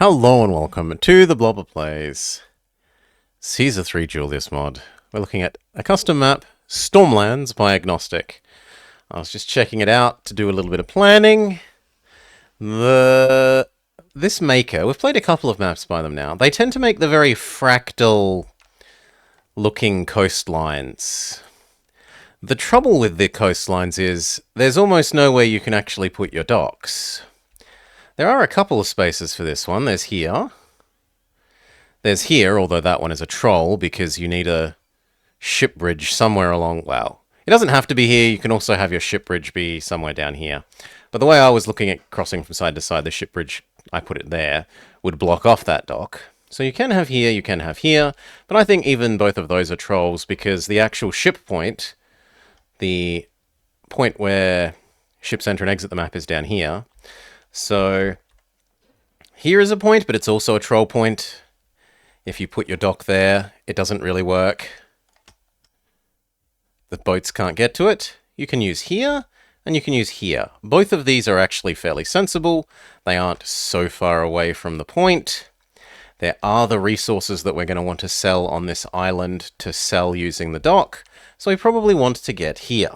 Hello and welcome to the Blobber Plays Caesar 3 Julius mod. We're looking at a custom map, Stormlands by Agnostic. I was just checking it out to do a little bit of planning. This maker, we've played a couple of maps by them now. They tend to make the very fractal looking coastlines. The trouble with the coastlines is there's almost nowhere you can actually put your docks. There are a couple of spaces for this one. There's here. There's here, although that one is a troll because you need a ship bridge somewhere along. Well, it doesn't have to be here. You can also have your ship bridge be somewhere down here. But the way I was looking at crossing from side to side, the ship bridge, I put it there, would block off that dock. So you can have here, you can have here. But I think even both of those are trolls because the actual ship point, the point where ships enter and exit the map is down here. So here is a point, but it's also a troll point. If you put your dock there, it doesn't really work. The boats can't get to it. You can use here, and you can use here. Both of these are actually fairly sensible. They aren't so far away from the point. There are the resources that we're going to want to sell on this island to sell using the dock, so we probably want to get here.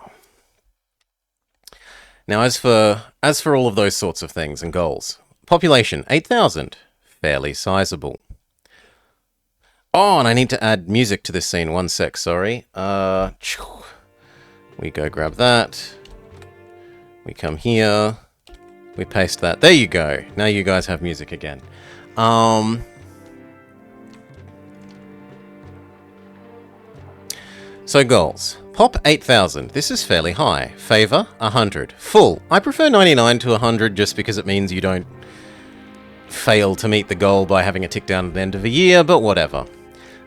Now, as for all of those sorts of things and goals, population 8,000, fairly sizable. Oh, and I need to add music to this scene. One sec, sorry. We go grab that. We come here. We paste that. There you go. Now you guys have music again. So goals. Pop 8,000. This is fairly high. Favor 100. Full. I prefer 99 to 100 just because it means you don't fail to meet the goal by having a tick down at the end of a year, but whatever.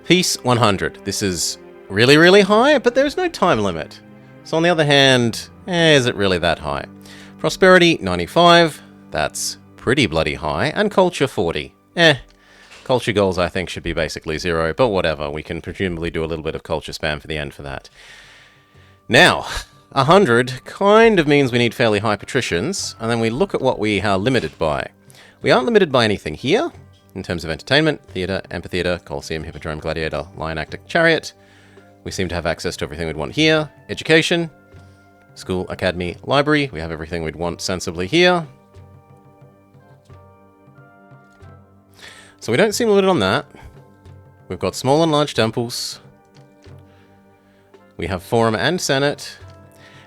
Peace 100. This is really, really high, but there's no time limit. So on the other hand, is it really that high? Prosperity 95. That's pretty bloody high. And culture 40. Culture goals I think should be basically 0, but whatever. We can presumably do a little bit of culture spam for the end for that. Now, 100 kind of means we need fairly high patricians, and then we look at what we are limited by. We aren't limited by anything here, in terms of entertainment, theatre, amphitheatre, coliseum, hippodrome, gladiator, lion, actor, chariot. We seem to have access to everything we'd want here. Education, school, academy, library. We have everything we'd want sensibly here. So we don't seem limited on that. We've got small and large temples. We have Forum and Senate.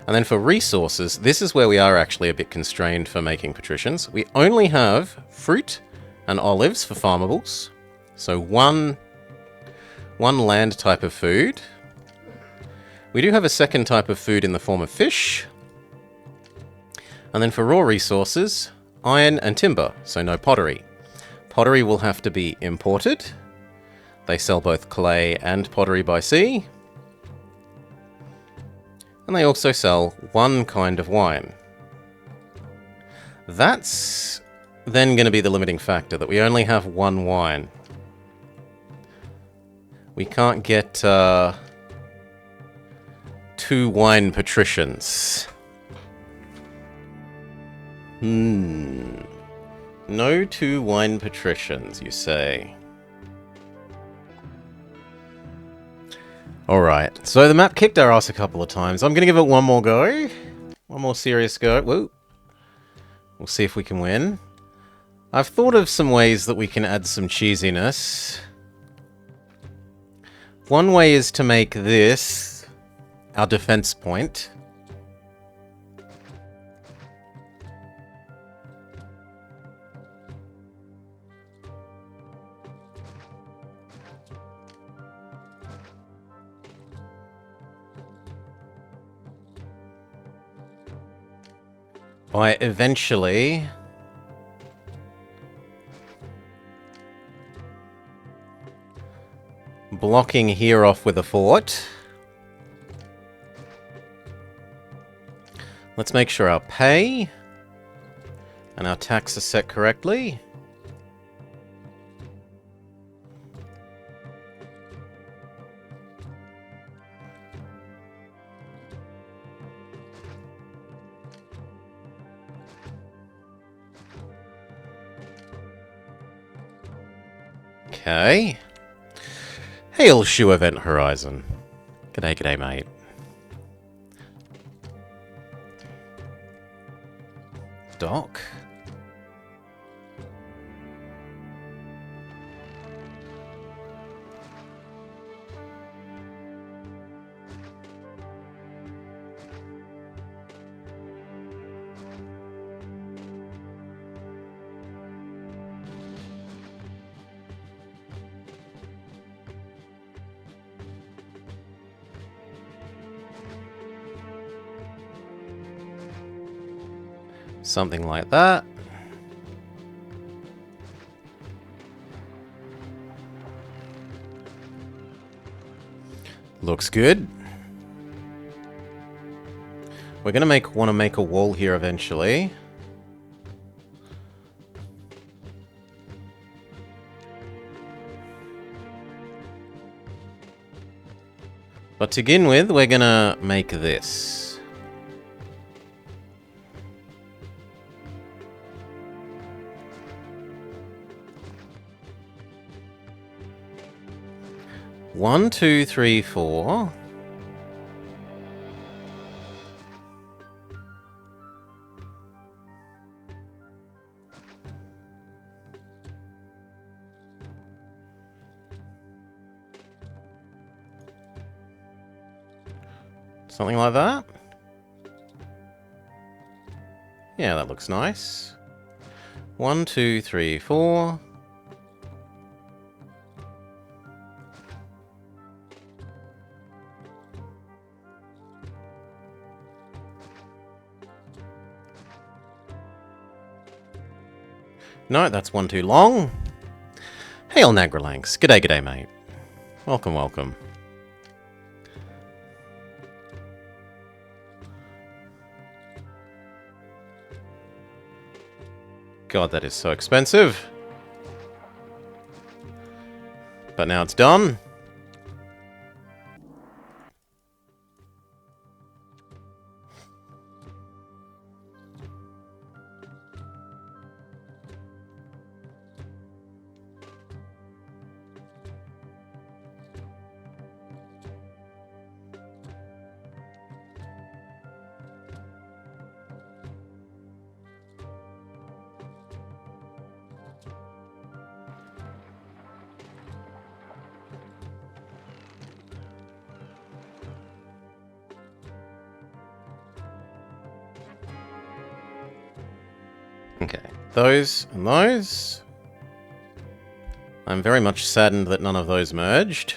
And then for resources, this is where we are actually a bit constrained for making patricians. We only have fruit and olives for farmables. So one land type of food. We do have a second type of food in the form of fish. And then for raw resources, iron and timber, so no pottery. Pottery will have to be imported. They sell both clay and pottery by sea. And they also sell one kind of wine. That's then going to be the limiting factor, that we only have one wine. We can't get 2 wine patricians. No 2 wine patricians, you say? Alright, so the map kicked our ass a couple of times. I'm going to give it one more go. One more serious go. Whoa. We'll see if we can win. I've thought of some ways that we can add some cheesiness. One way is to make this our defense point. By eventually blocking here off with a fort. Let's make sure our pay and our tax are set correctly. Okay. Hail Shoe Event Horizon. G'day, g'day, mate. Doc? Something like that. Looks good. We're gonna want to make a wall here eventually. But to begin with, we're gonna make this. One, two, three, four. Something like that. Yeah, that looks nice. 1, 2, 3, 4. No, that's one too long. Hail Nagralanx. G'day, g'day, mate. Welcome, welcome. God, that is so expensive. But now it's done. Okay, those and those. I'm very much saddened that none of those merged.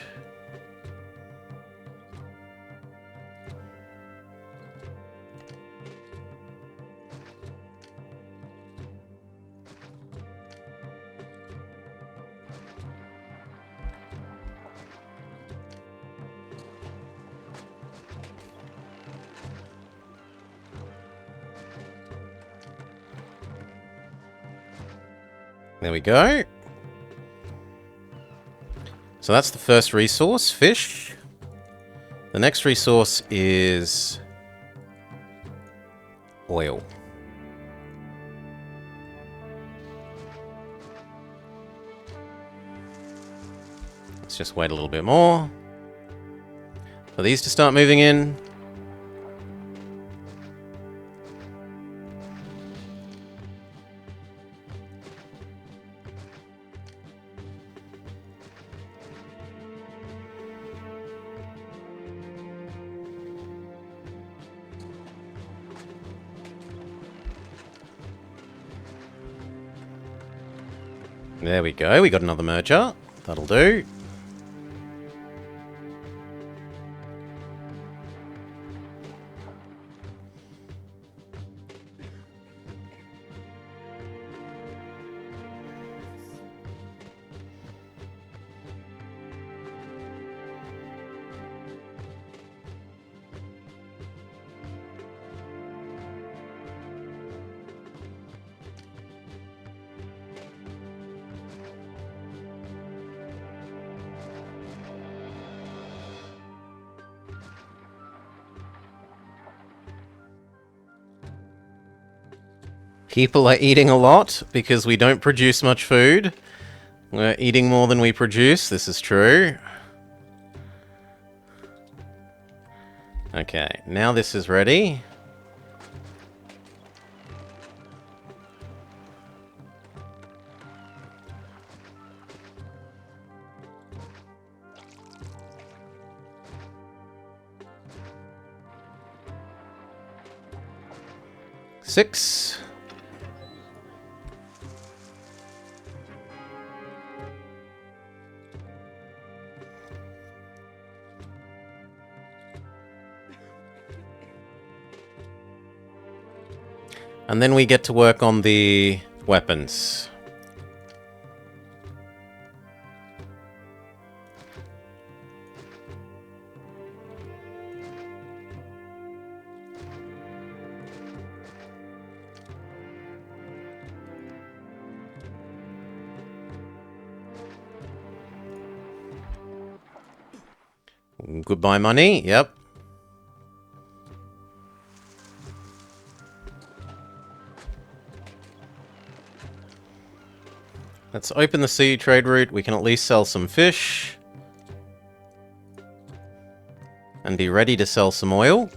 There we go. So that's the first resource, fish. The next resource is oil. Let's just wait a little bit more for these to start moving in. There we go, we got another merger. That'll do. People are eating a lot because we don't produce much food. We're eating more than we produce, this is true. Okay, now this is ready. Six. And then we get to work on the weapons. Goodbye money, yep. Let's open the sea trade route. We can at least sell some fish. And be ready to sell some oil.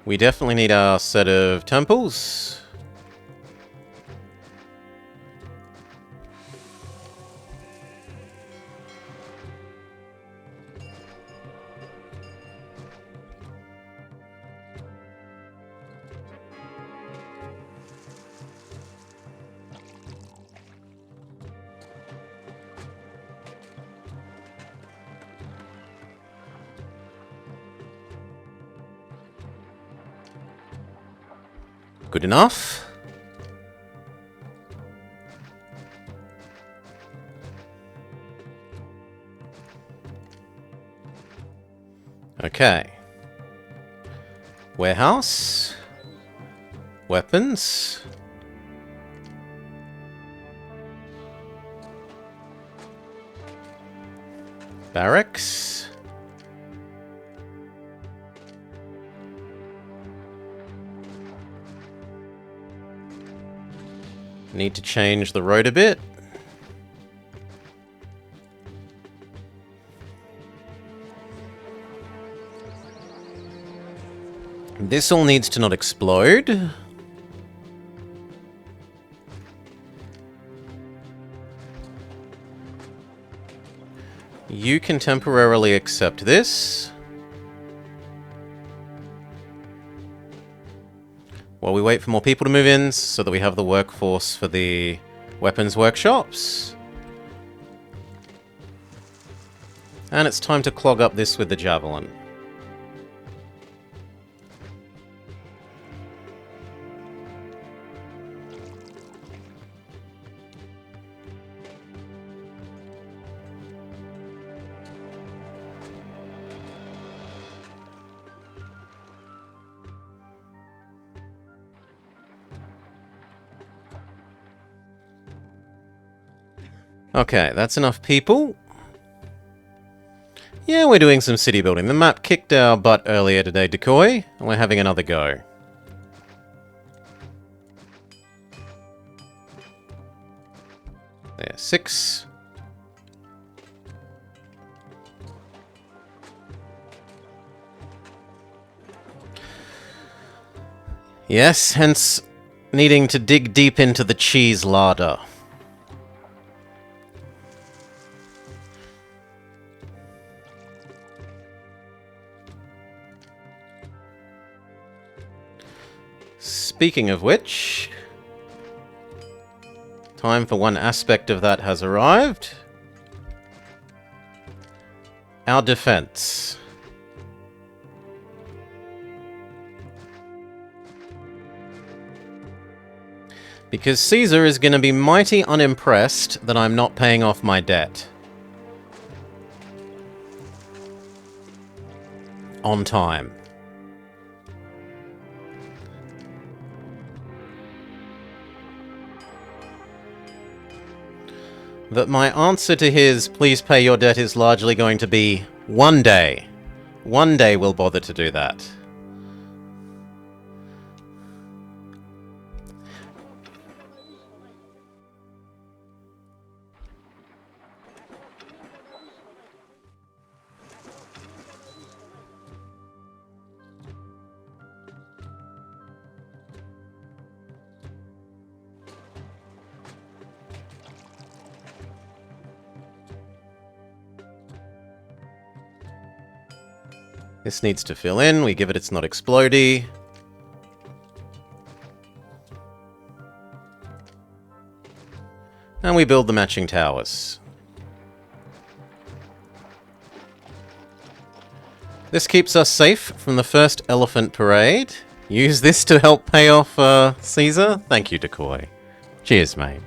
We definitely need our set of temples. Good enough. Okay. Warehouse. Weapons. Barracks. Need to change the road a bit. This all needs to not explode. You can temporarily accept this. While we wait for more people to move in, so that we have the workforce for the weapons workshops. And it's time to clog up this with the javelin. Okay, that's enough people. Yeah, we're doing some city building. The map kicked our butt earlier today, Decoy, and we're having another go. There, 6. Yes, hence needing to dig deep into the cheese larder. Speaking of which, time for one aspect of that has arrived. Our defense. Because Caesar is going to be mighty unimpressed that I'm not paying off my debt. On time. that my answer to his please pay your debt is largely going to be one day. One day we'll bother to do that. This needs to fill in. We give it its not explodey. And we build the matching towers. This keeps us safe from the first elephant parade. Use this to help pay off Caesar. Thank you, Decoy. Cheers, mate.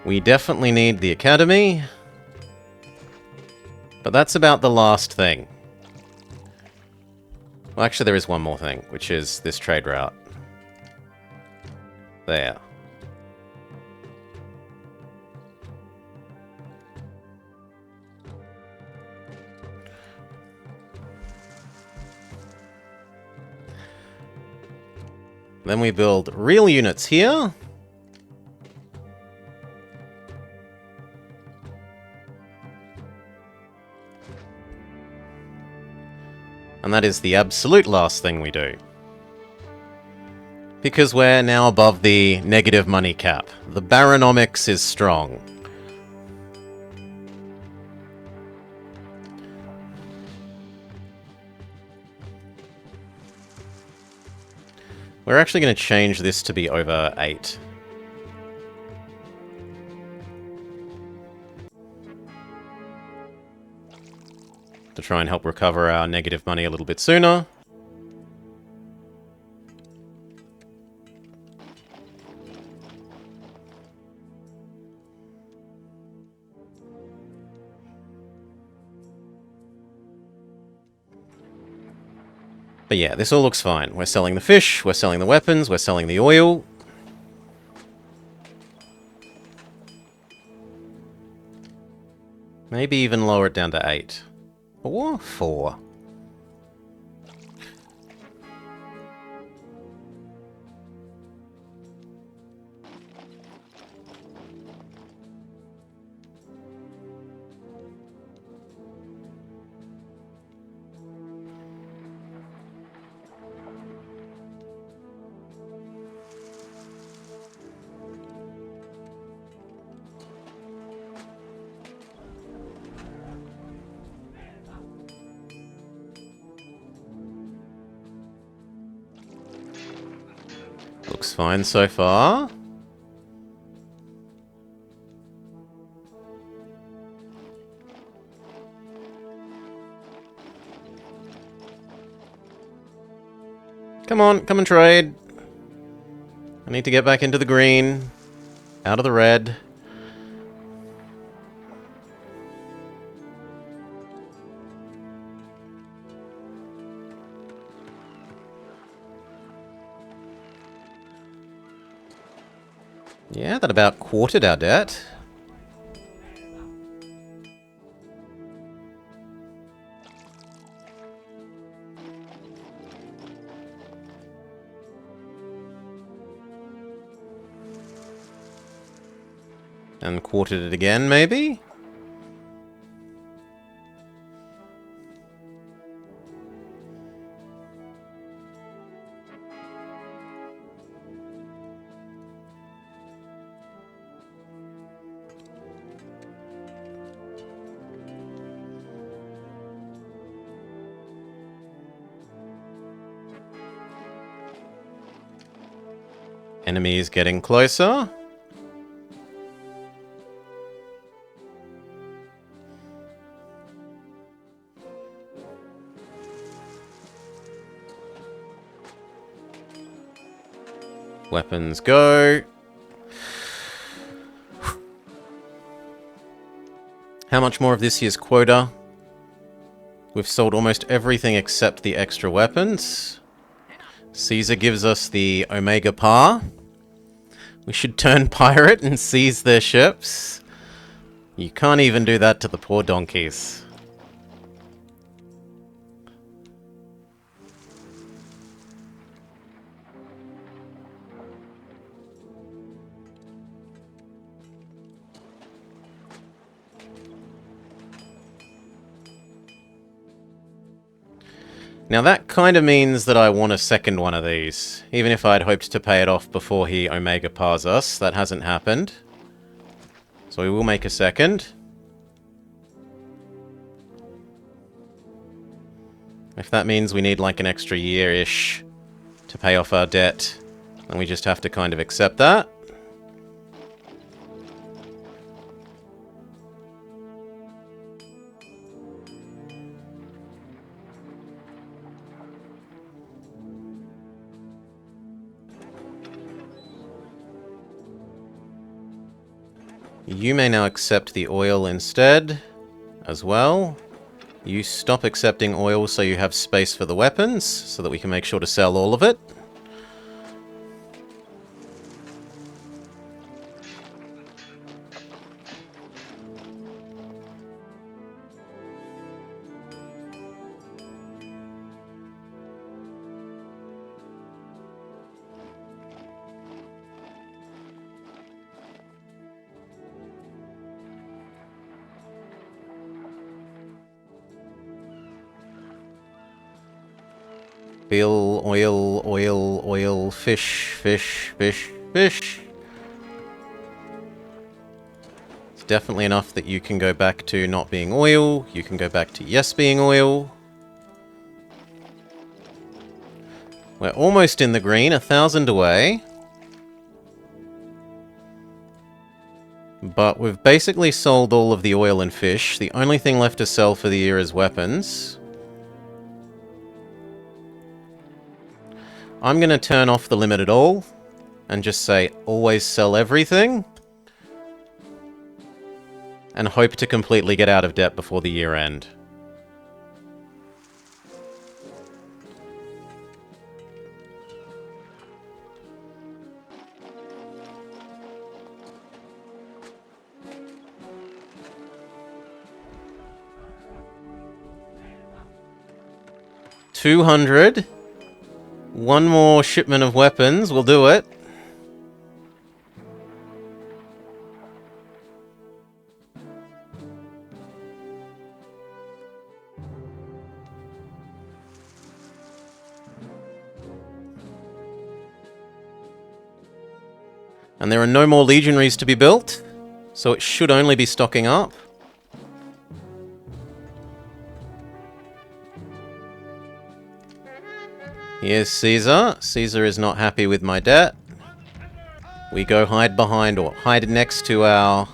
We definitely need the academy. But that's about the last thing. Well, actually, there is one more thing, which is this trade route. There. Then we build real units here. And that is the absolute last thing we do. Because we're now above the negative money cap. The Baronomics is strong. We're actually going to change this to be over 8. To try and help recover our negative money a little bit sooner. But yeah, this all looks fine. We're selling the fish, we're selling the weapons, we're selling the oil. Maybe even lower it down to 8. Or 4. Looks fine so far. Come on, come and trade. I need to get back into the green. Out of the red. Yeah, that about quartered our debt. And quartered it again, maybe? Enemy is getting closer. Weapons go. How much more of this year's quota? We've sold almost everything except the extra weapons. Caesar gives us the Omega Par. We should turn pirate and seize their ships. You can't even do that to the poor donkeys. Now that kind of means that I want a second one of these. Even if I'd hoped to pay it off before he Omega Pars us, that hasn't happened. So we will make a second. If that means we need like an extra year-ish to pay off our debt, then we just have to kind of accept that. You may now accept the oil instead, as well. You stop accepting oil so you have space for the weapons, so that we can make sure to sell all of it. Bill, oil, oil, oil, fish, fish, fish, fish. It's definitely enough that you can go back to not being oil. You can go back to yes being oil. We're almost in the green, 1,000 away. But we've basically sold all of the oil and fish. The only thing left to sell for the year is weapons. I'm going to turn off the limit at all, and just say, always sell everything, and hope to completely get out of debt before the year end. $200. One more shipment of weapons will do it. And there are no more legionaries to be built, so it should only be stocking up. Here's Caesar. Caesar is not happy with my debt. We go hide behind, or hide next to our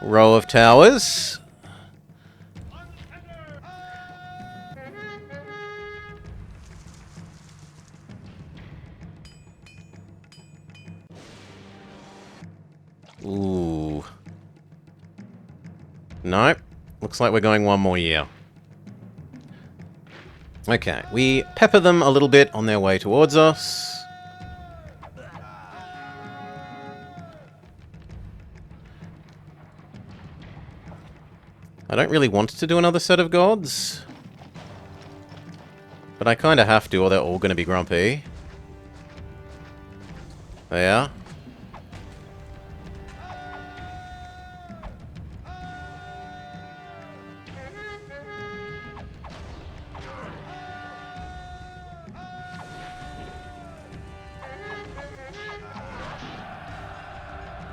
row of towers. Ooh. Nope. Looks like we're going one more year. Okay, we pepper them a little bit on their way towards us. I don't really want to do another set of gods, but I kind of have to, or they're all going to be grumpy. There.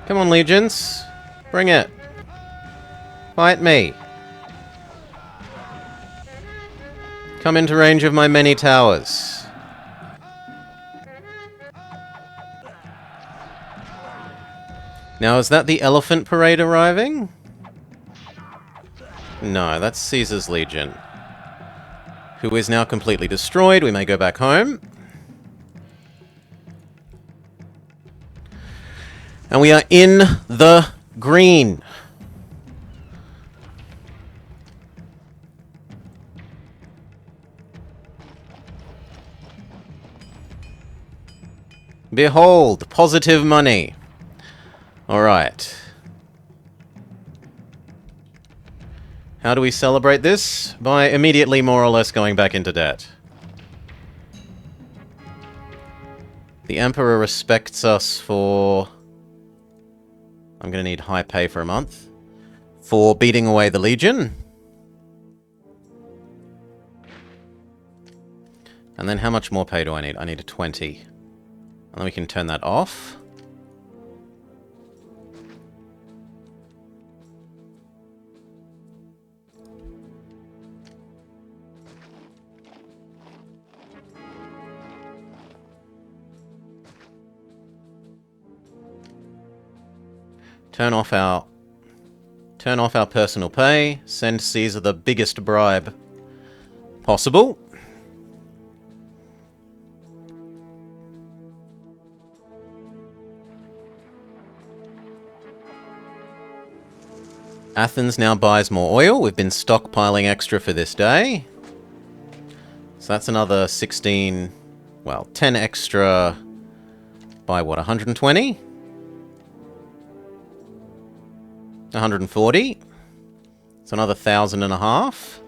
Come on, legions. Bring it. Fight me. Come into range of my many towers. Now, is that the elephant parade arriving? No, that's Caesar's legion, who is now completely destroyed. We may go back home. And we are in the green. Behold, positive money. Alright. How do we celebrate this? By immediately more or less going back into debt. The Emperor respects us for... I'm going to need high pay for a month. For beating away the Legion. And then how much more pay do I need? I need a 20. And then we can turn that off. Turn off our personal pay. Send Caesar the biggest bribe possible. Athens now buys more oil. We've been stockpiling extra for this day. So that's another 16... Well, 10 extra by what, 120? 140. It's another 1,500.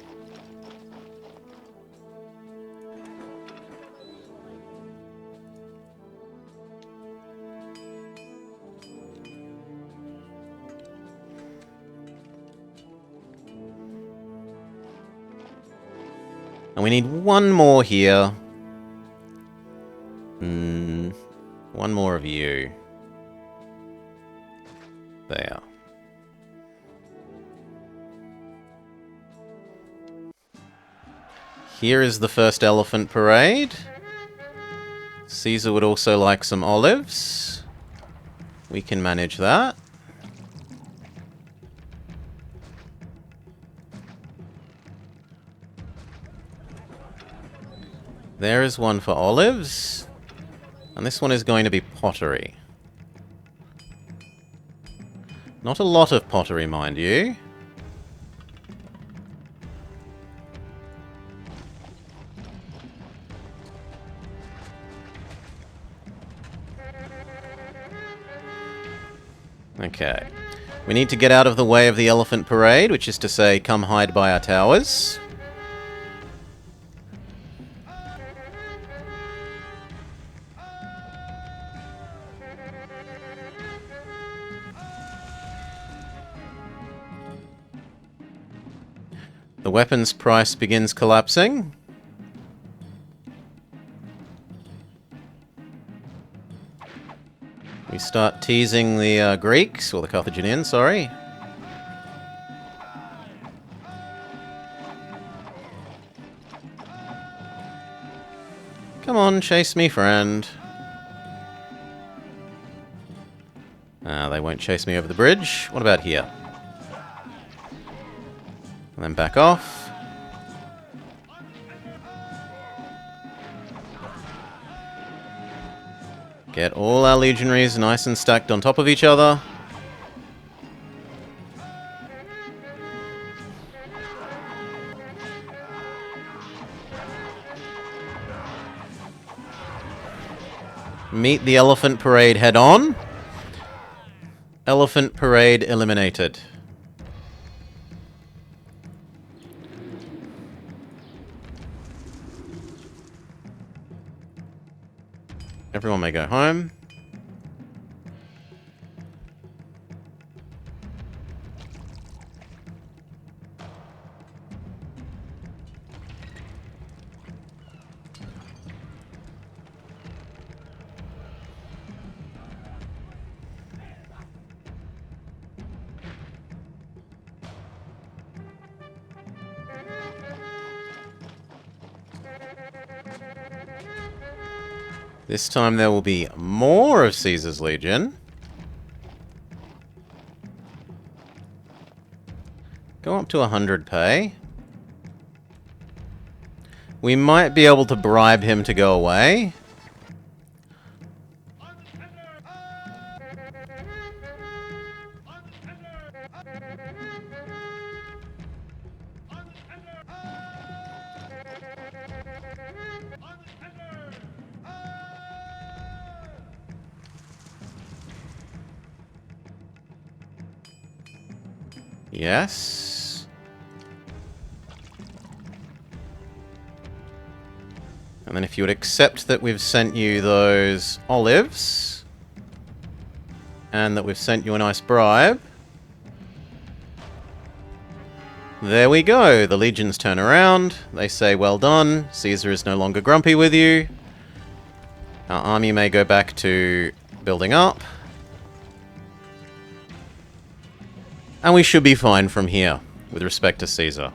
And we need one more here. One more of you. There. Here is the first elephant parade. Caesar would also like some olives. We can manage that. There is one for olives. And this one is going to be pottery. Not a lot of pottery, mind you. Okay. We need to get out of the way of the elephant parade, which is to say, come hide by our towers. The weapons price begins collapsing. We start teasing the Greeks, or the Carthaginians, sorry. Come on, chase me, friend. They won't chase me over the bridge. What about here? And then back off. Get all our legionaries nice and stacked on top of each other. Meet the elephant parade head on. Elephant parade eliminated. Everyone may go home. This time there will be more of Caesar's Legion. Go up to 100 pay. We might be able to bribe him to go away. Yes. And then if you would accept that we've sent you those olives, and that we've sent you a nice bribe. There we go. The legions turn around. They say, well done. Caesar is no longer grumpy with you. Our army may go back to building up. And we should be fine from here, with respect to Caesar.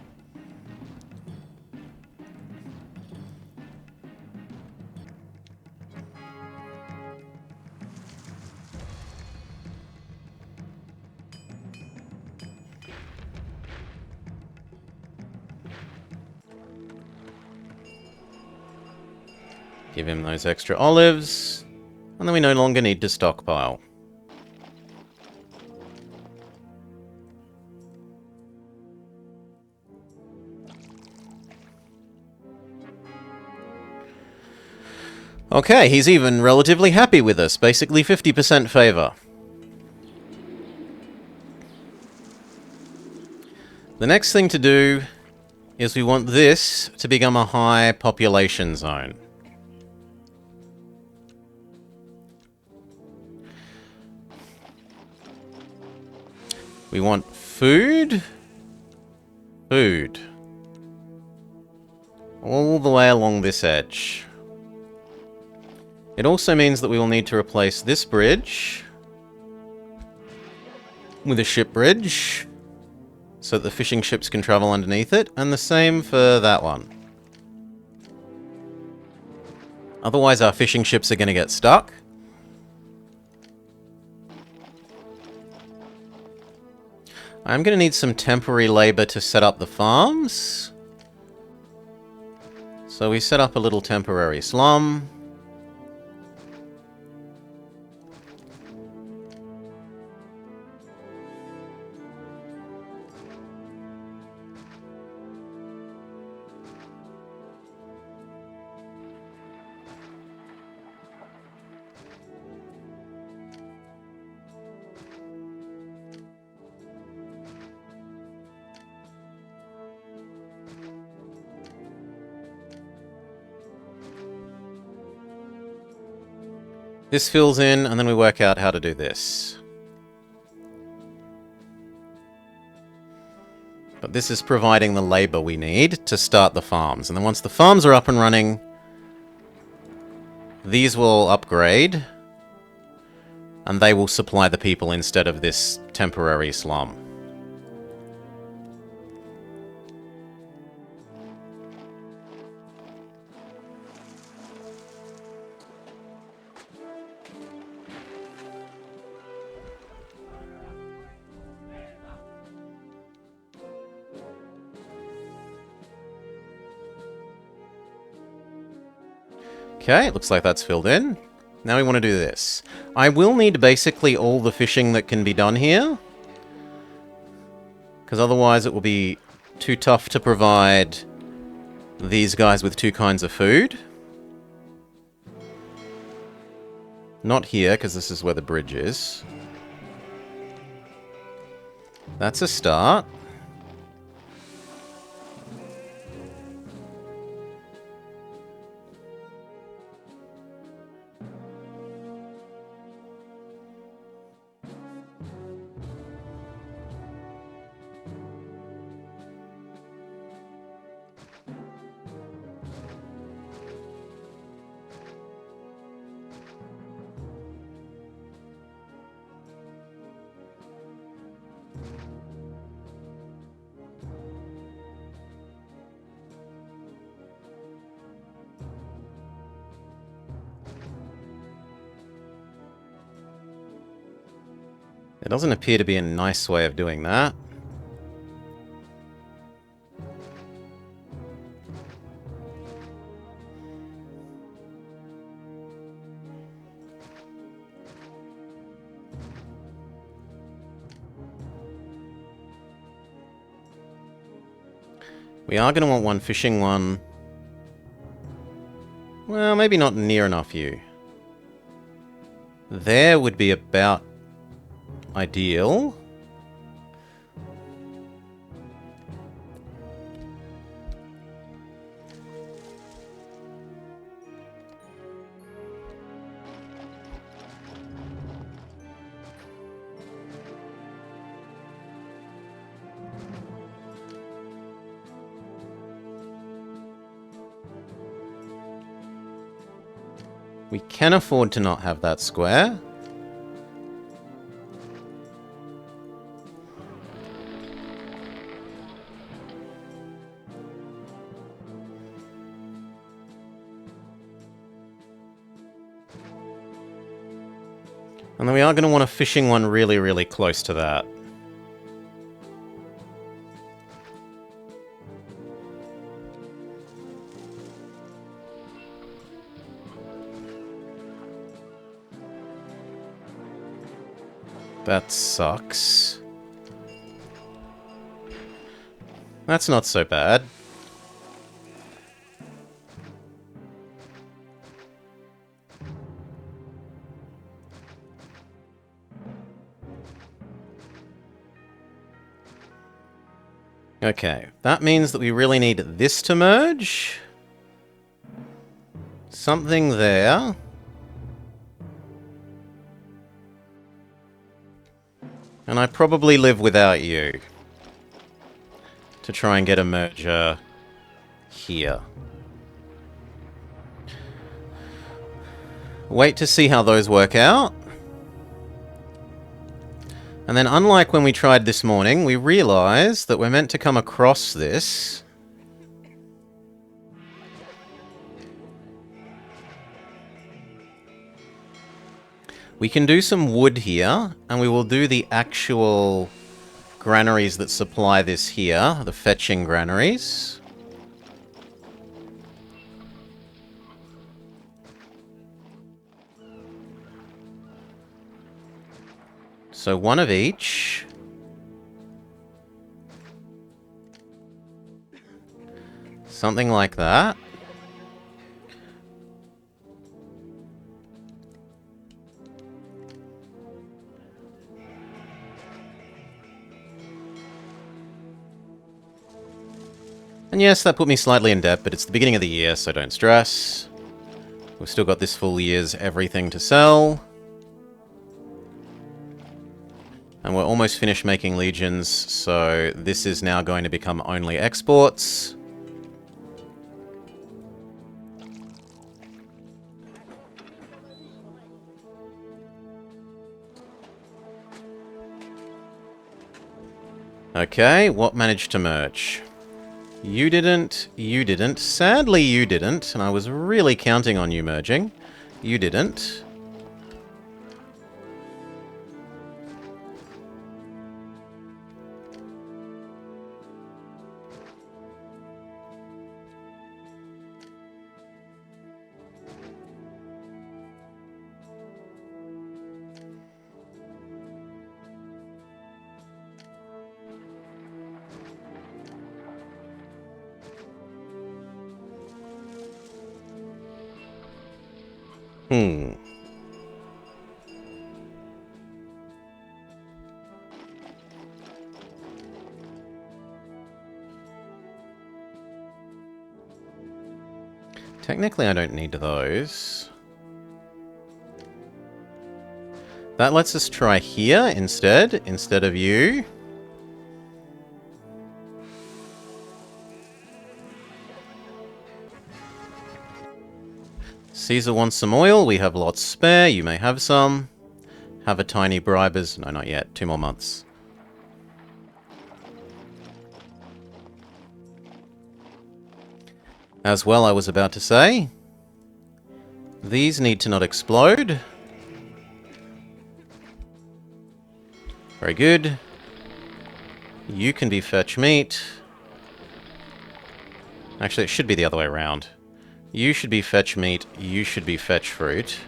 Give him those extra olives, and then we no longer need to stockpile. Okay, he's even relatively happy with us, basically 50% favor. The next thing to do is we want this to become a high population zone. We want food. Food. All the way along this edge. It also means that we will need to replace this bridge with a ship bridge so that the fishing ships can travel underneath it, and the same for that one. Otherwise our fishing ships are going to get stuck. I'm going to need some temporary labor to set up the farms. So we set up a little temporary slum. This fills in, and then we work out how to do this. But this is providing the labor we need to start the farms. And then once the farms are up and running, these will upgrade, and they will supply the people instead of this temporary slum. Okay, it looks like that's filled in. Now we want to do this. I will need basically all the fishing that can be done here, because otherwise it will be too tough to provide these guys with two kinds of food. Not here, because this is where the bridge is. That's a start. There doesn't appear to be a nice way of doing that. We are going to want one fishing one. Well, maybe not near enough you. There would be about ideal. We can afford to not have that square. And then we are going to want a fishing one really, really close to that. That sucks. That's not so bad. Okay, that means that we really need this to merge. Something there. And I probably live without you to try and get a merger here. Wait to see how those work out. And then, unlike when we tried this morning, we realised that we're meant to come across this. We can do some wood here, and we will do the actual granaries that supply this here, the fetching granaries. So one of each. Something like that. And yes, that put me slightly in debt, but it's the beginning of the year, so don't stress. We've still got this full year's everything to sell. And we're almost finished making legions, so this is now going to become only exports. Okay, what managed to merge? You didn't, you didn't. Sadly, you didn't, and I was really counting on you merging. You didn't. Technically, I don't need those. That lets us try here instead of you. Caesar wants some oil. We have lots spare. You may have some. Have a tiny bribers. No, not yet. 2 more months. As well, I was about to say, these need to not explode. Very good. You can be fetch meat. Actually, it should be the other way around. You should be fetch meat, you should be fetch fruit.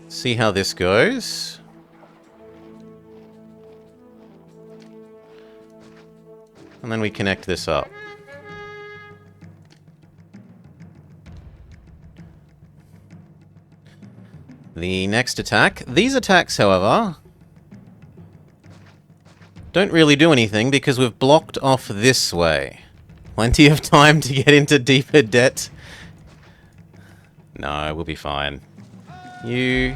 See how this goes. And then we connect this up. The next attack. These attacks, however, don't really do anything because we've blocked off this way. Plenty of time to get into deeper debt. No, we'll be fine. You...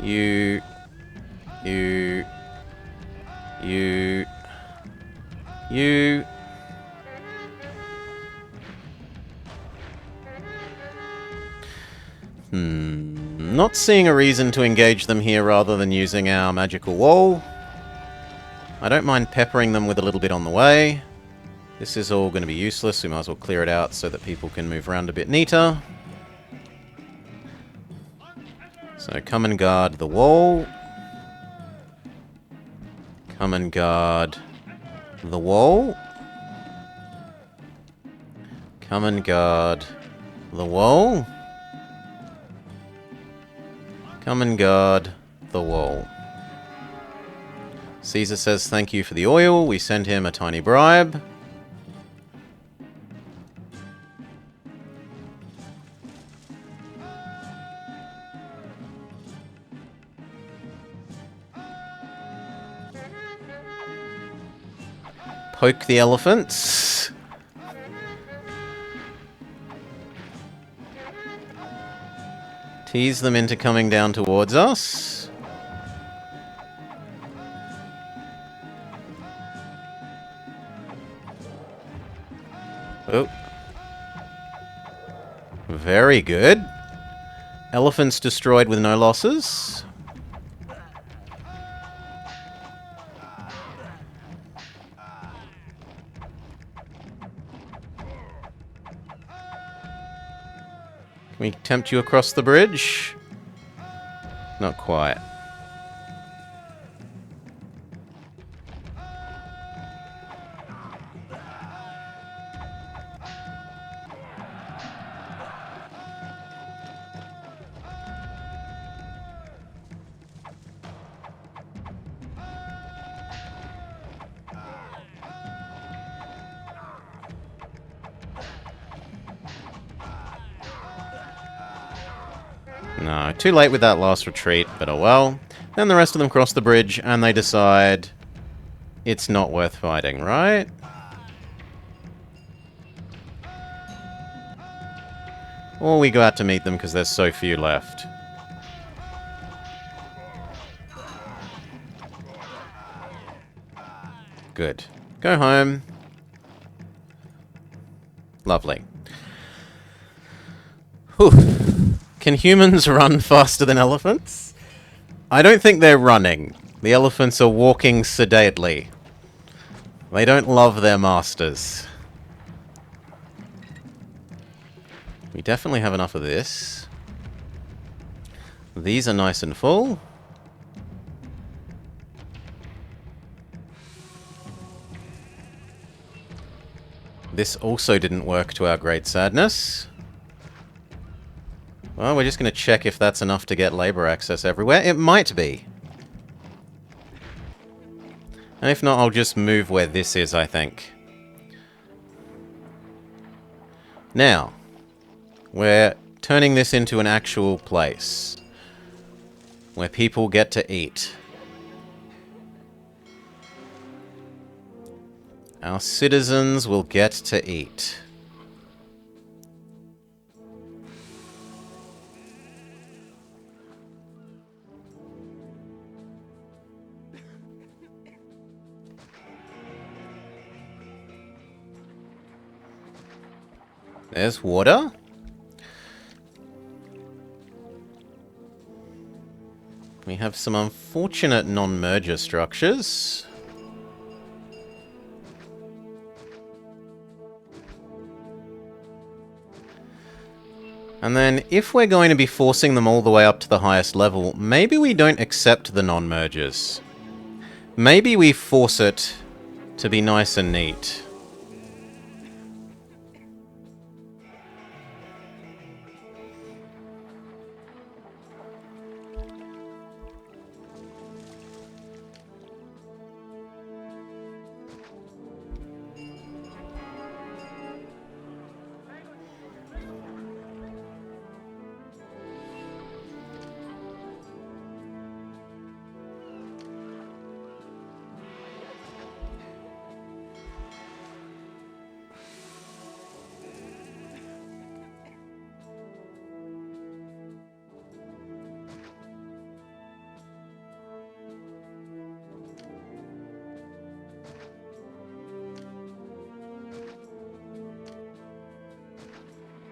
You... Not seeing a reason to engage them here rather than using our magical wall. I don't mind peppering them with a little bit on the way. This is all going to be useless. We might as well clear it out so that people can move around a bit neater. So come and guard the wall. Come and guard the wall. Come and guard the wall. Come and guard the wall. Caesar says thank you for the oil. We send him a tiny bribe. Poke the elephants. Tease them into coming down towards us. Oh. Very good. Elephants destroyed with no losses. Can we tempt you across the bridge? Not quite. No, too late with that last retreat, but oh well. Then the rest of them cross the bridge, and they decide it's not worth fighting, right? Or we go out to meet them because there's so few left. Good. Go home. Lovely. Whew. Can humans run faster than elephants? I don't think they're running. The elephants are walking sedately. They don't love their masters. We definitely have enough of this. These are nice and full. This also didn't work to our great sadness. Well, we're just going to check if that's enough to get labor access everywhere. It might be. And if not, I'll just move where this is, I think. Now, we're turning this into an actual place where people get to eat. Our citizens will get to eat. There's water. We have some unfortunate non-merger structures. And then, if we're going to be forcing them all the way up to the highest level, maybe we don't accept the non-mergers. Maybe we force it to be nice and neat.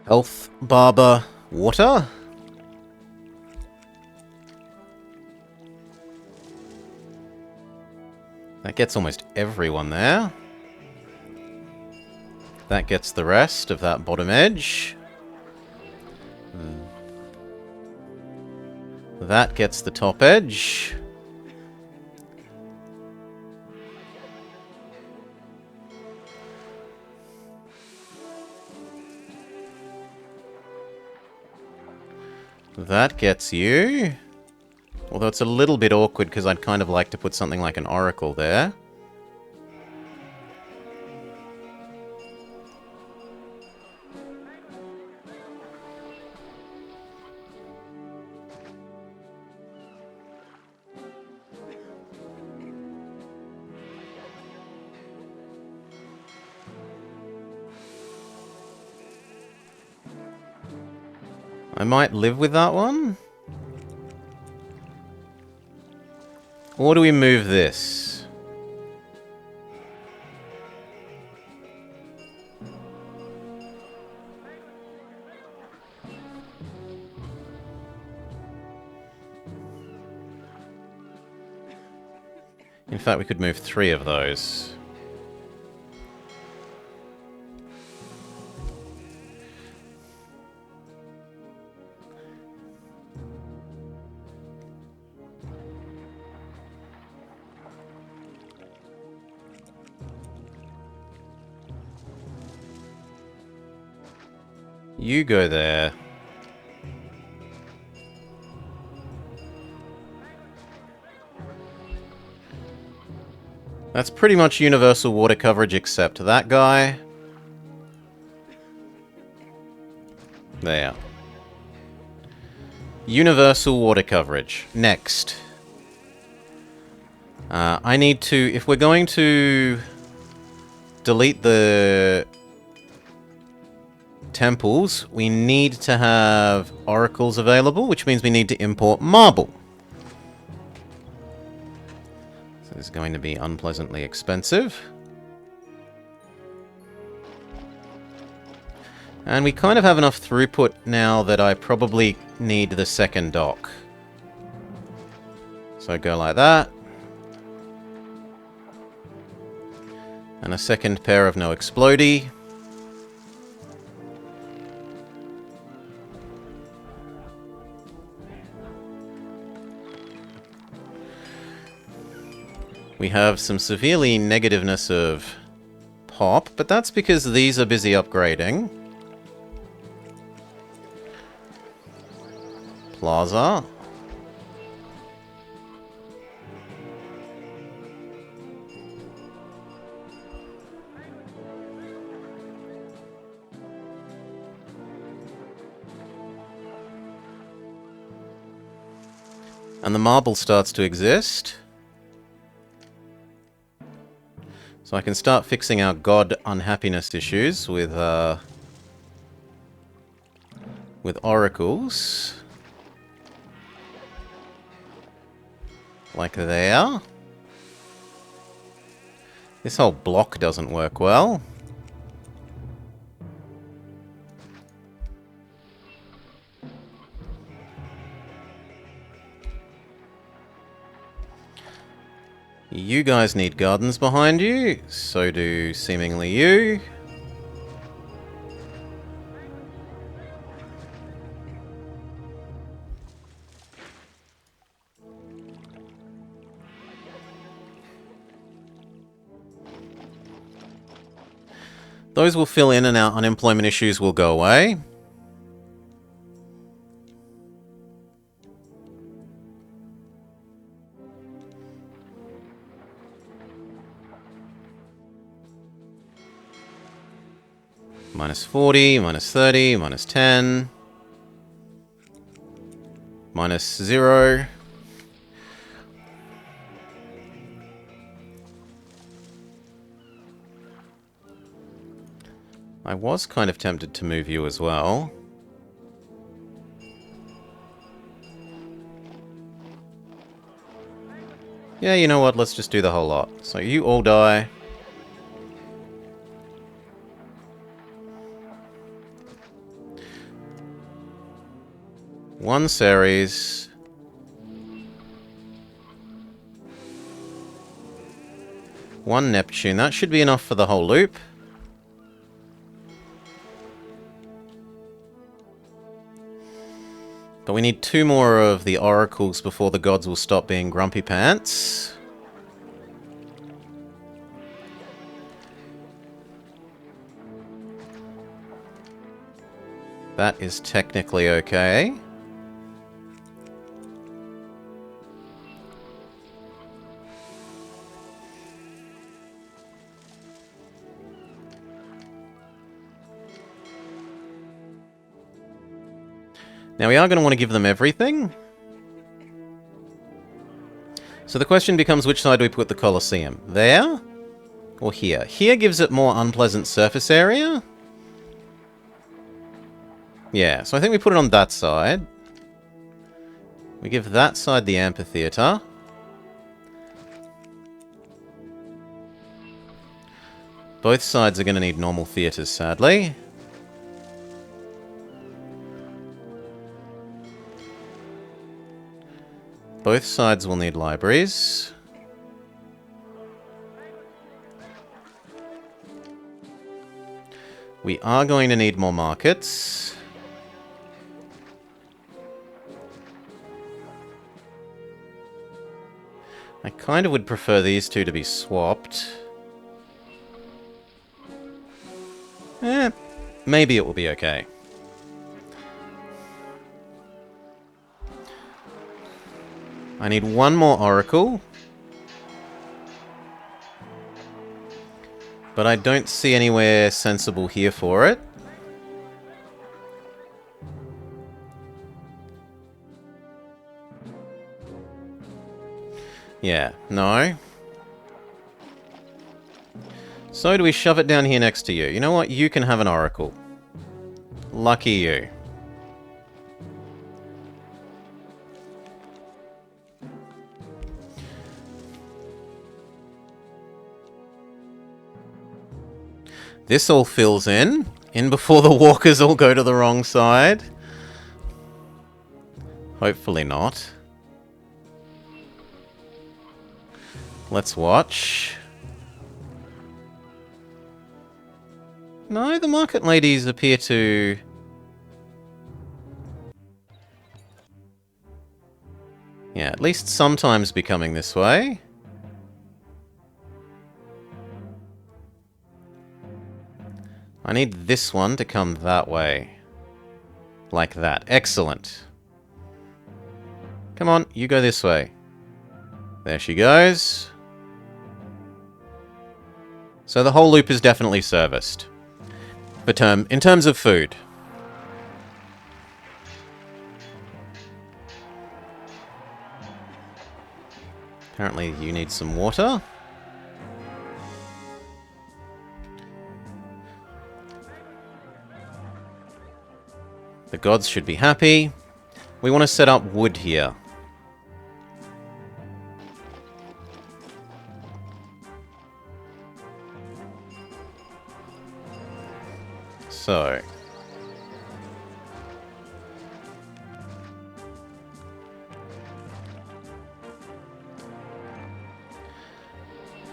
Health Barber Water. That gets almost everyone there. That gets the rest of that bottom edge. That gets the top edge. That gets you. Although it's a little bit awkward because I'd kind of like to put something like an oracle there. I might live with that one. Or do we move this? In fact, we could move 3 of those. You go there. That's pretty much universal water coverage except that guy. There. Universal water coverage. Next. I need to... If we're going to delete the temples, we need to have oracles available, which means we need to import marble. So this is going to be unpleasantly expensive. And we kind of have enough throughput now that I probably need the second dock. So go like that. And a second pair of no explodey. We have some severely negativeness of pop, but that's because these are busy upgrading. Plaza. And the marble starts to exist. So I can start fixing our god unhappiness issues with oracles. Like there. This whole block doesn't work well. You guys need gardens behind you, so do seemingly you. Those will fill in and our unemployment issues will go away. Minus 40, minus 30, minus 10. Minus 0. I was kind of tempted to move you as well. Yeah, you know what? Let's just do the whole lot. So you all die. 1 Ceres. One Neptune. That should be enough for the whole loop. But we need 2 more of the oracles before the gods will stop being grumpy pants. That is technically okay. Now we are going to want to give them everything. So the question becomes, which side do we put the Colosseum? There? Or here? Here gives it more unpleasant surface area. Yeah, so I think we put it on that side. We give that side the amphitheater. Both sides are going to need normal theaters, sadly. Both sides will need libraries. We are going to need more markets. I kind of would prefer these two to be swapped. Maybe it will be okay. I need 1 more oracle. But I don't see anywhere sensible here for it. Yeah, no. So do we shove it down here next to you? You know what? You can have an oracle. Lucky you. This all fills in before the walkers all go to the wrong side. Hopefully not. Let's watch. No, the market ladies appear to... yeah, at least sometimes be coming this way. I need this one to come that way. Like that. Excellent. Come on, you go this way. There she goes. So the whole loop is definitely serviced. But in terms of food. Apparently you need some water. The gods should be happy. We want to set up wood here. So.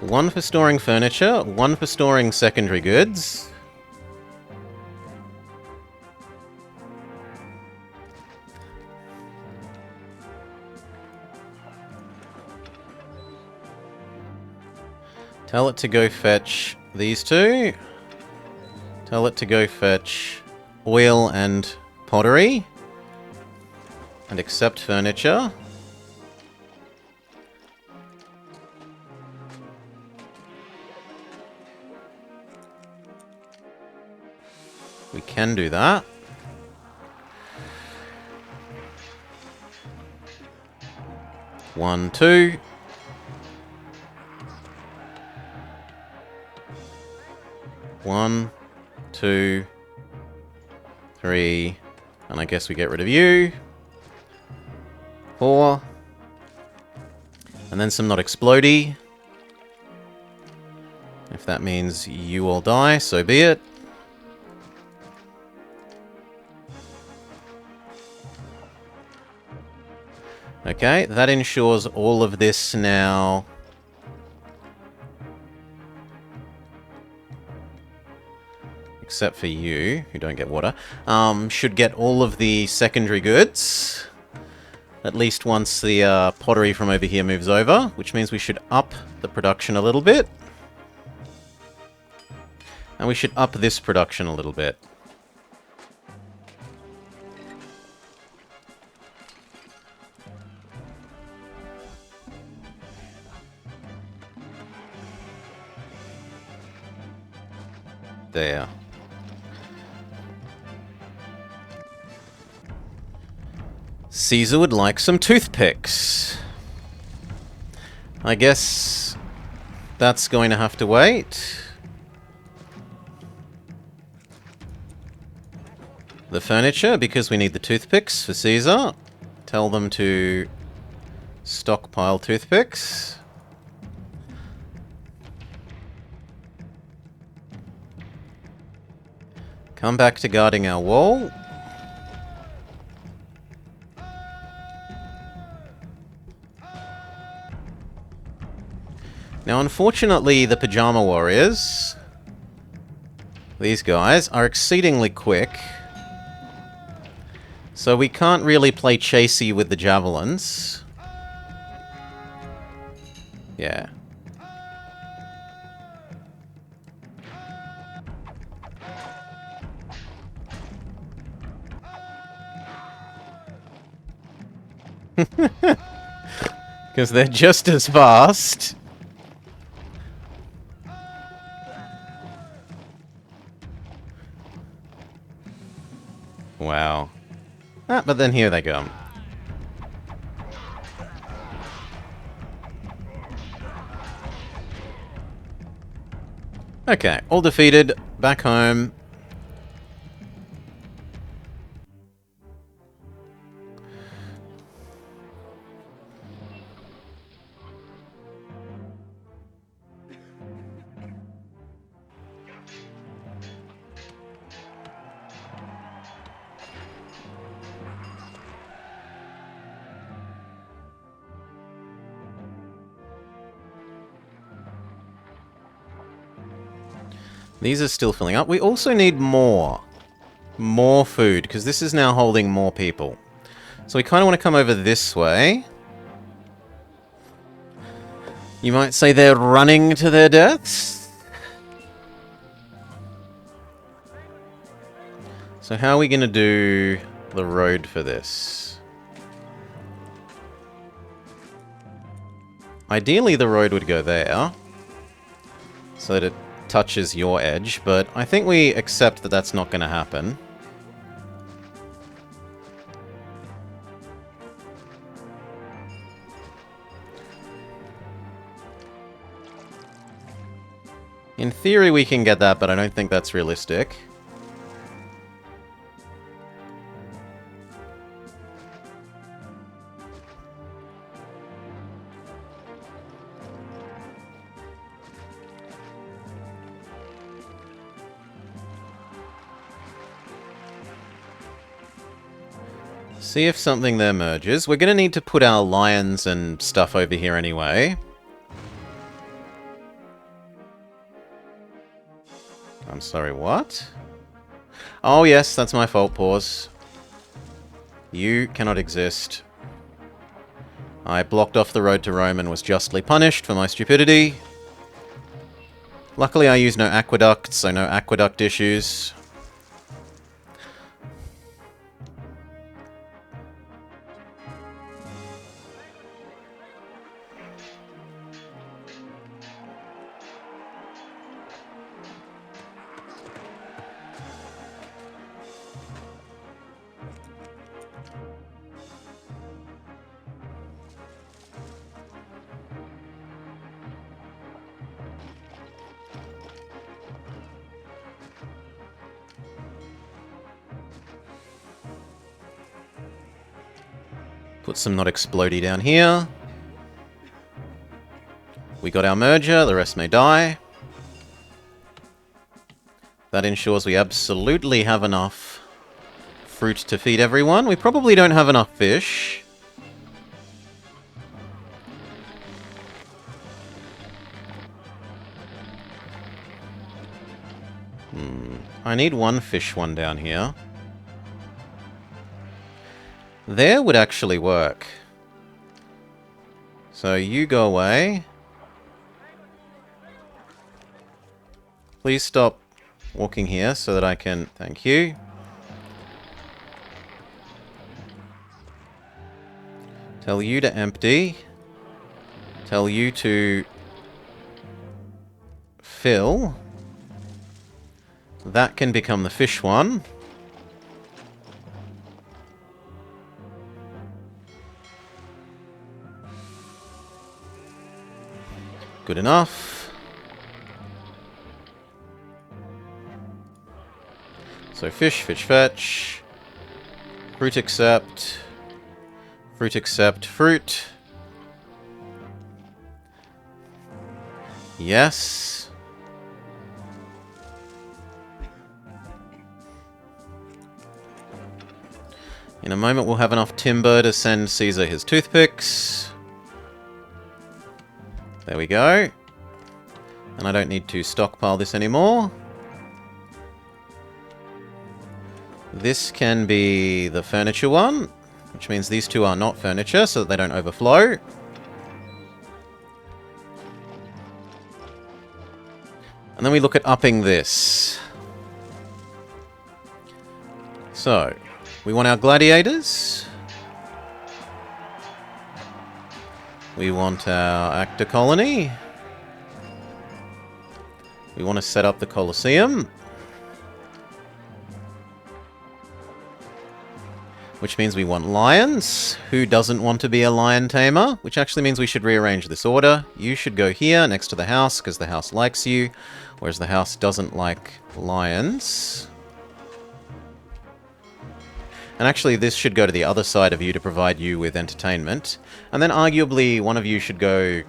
One for storing furniture, one for storing secondary goods. Tell it to go fetch these two. Tell it to go fetch oil and pottery. And accept furniture. We can do that. One, two. One, two, three, and I guess we get rid of you. 4. And then some not explodey. If that means you all die, so be it. Okay, that ensures all of this now... except for you, who don't get water, should get all of the secondary goods. At least once the pottery from over here moves over, which means we should up the production a little bit. And we should up this production a little bit. There. Caesar would like some toothpicks. I guess that's going to have to wait. The furniture, because we need the toothpicks for Caesar. Tell them to stockpile toothpicks. Come back to guarding our wall. Now, unfortunately, the Pajama Warriors, these guys, are exceedingly quick. So we can't really play chasey with the javelins. Yeah. Because they're just as fast. Wow. Ah, but then here they go. Okay, all defeated. Back home. These are still filling up. We also need more. More food, because this is now holding more people. So we kind of want to come over this way. You might say they're running to their deaths. So how are we going to do the road for this? Ideally, the road would go there, so that it touches your edge, but I think we accept that that's not going to happen. In theory, we can get that, but I don't think that's realistic. See if something there merges. We're going to need to put our lions and stuff over here anyway. I'm sorry, what? Oh yes, that's my fault, Pause. You cannot exist. I blocked off the road to Rome and was justly punished for my stupidity. Luckily I use no aqueducts, so no aqueduct issues. Put some not explodey down here. We got our merger, the rest may die. That ensures we absolutely have enough fruit to feed everyone. We probably don't have enough fish. I need one fish one down here. There would actually work. So you go away. Please stop walking here so that I can... Thank you. Tell you to empty. Tell you to fill. That can become the fish one. Good enough. So fish, fish fetch. Fruit accept. Fruit accept, fruit. Yes. In a moment we'll have enough timber to send Caesar his toothpicks. There we go. And I don't need to stockpile this anymore. This can be the furniture one, which means these two are not furniture so that they don't overflow. And then we look at upping this. So, we want our gladiators. We want our actor colony. We want to set up the Colosseum. Which means we want lions. Who doesn't want to be a lion tamer? Which actually means we should rearrange this order. You should go here next to the house because the house likes you, whereas the house doesn't like lions. And actually this should go to the other side of you to provide you with entertainment. And then arguably one of you should go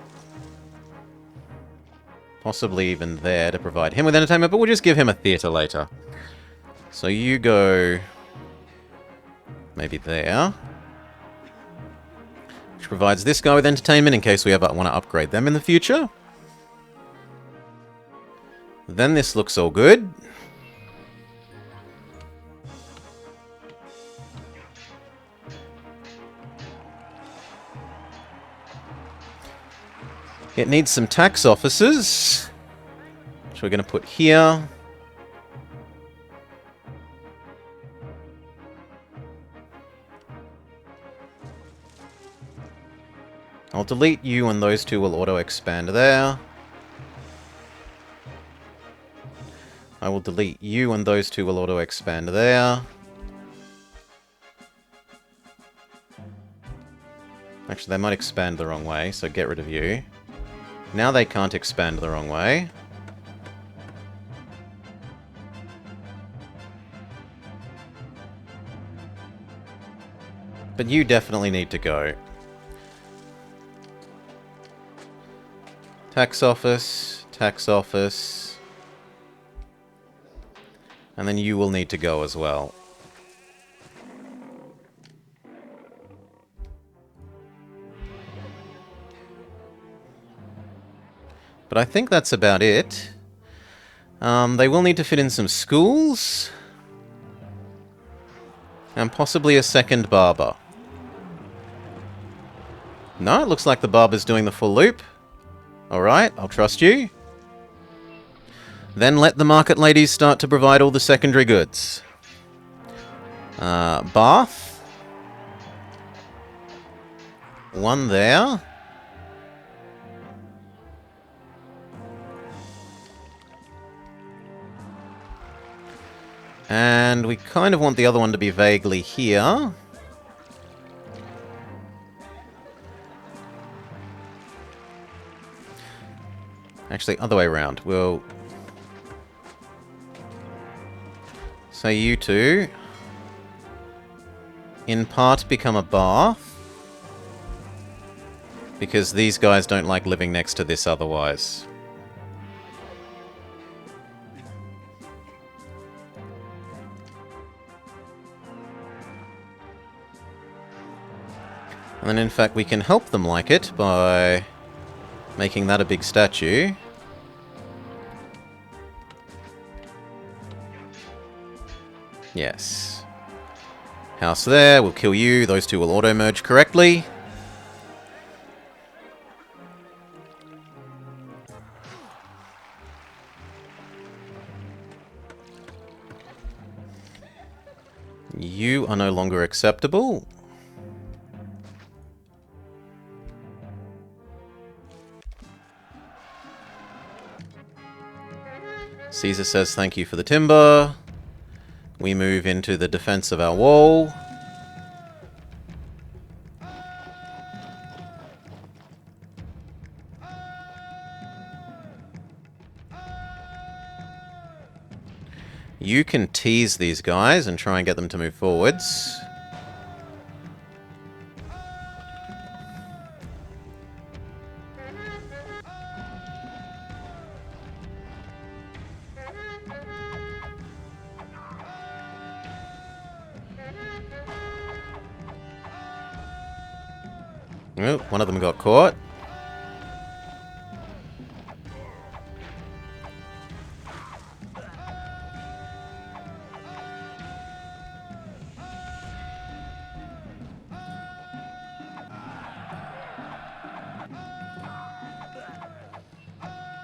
possibly even there to provide him with entertainment, but we'll just give him a theatre later. So you go maybe there. Which provides this guy with entertainment in case we ever want to upgrade them in the future. Then this looks all good. It needs some tax officers, which we're going to put here. I'll delete you and those two will auto-expand there. I will delete you and those two will auto-expand there. Actually, they might expand the wrong way, so get rid of you. Now they can't expand the wrong way. But you definitely need to go. Tax office, tax office. And then you will need to go as well. But I think that's about it. They will need to fit in some schools. And possibly a second barber. No, it looks like the barber's doing the full loop. Alright, I'll trust you. Then let the market ladies start to provide all the secondary goods. Bath. One there. And we kind of want the other one to be vaguely here. Actually, other way around. We'll say you two, in part, become a bath. Because these guys don't like living next to this otherwise. And then, in fact, we can help them like it by making that a big statue. Yes. House there, we'll kill you. Those two will auto-merge correctly. You are no longer acceptable. Caesar says thank you for the timber. We move into the defense of our wall. You can tease these guys and try and get them to move forwards. Oh, one of them got caught.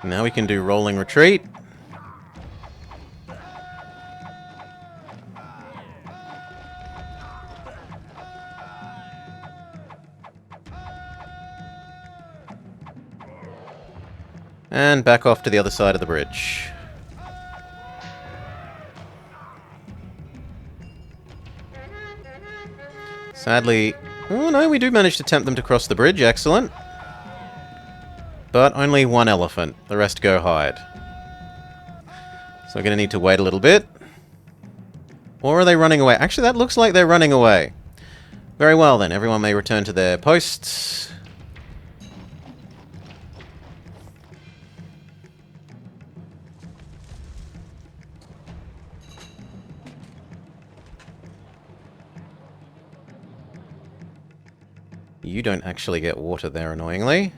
Now we can do rolling retreat. And back off to the other side of the bridge. Sadly... Oh no, we do manage to tempt them to cross the bridge, excellent. But only one elephant, the rest go hide. So we're going to need to wait a little bit. Or are they running away? Actually, that looks like they're running away. Very well then, everyone may return to their posts. You don't actually get water there, annoyingly.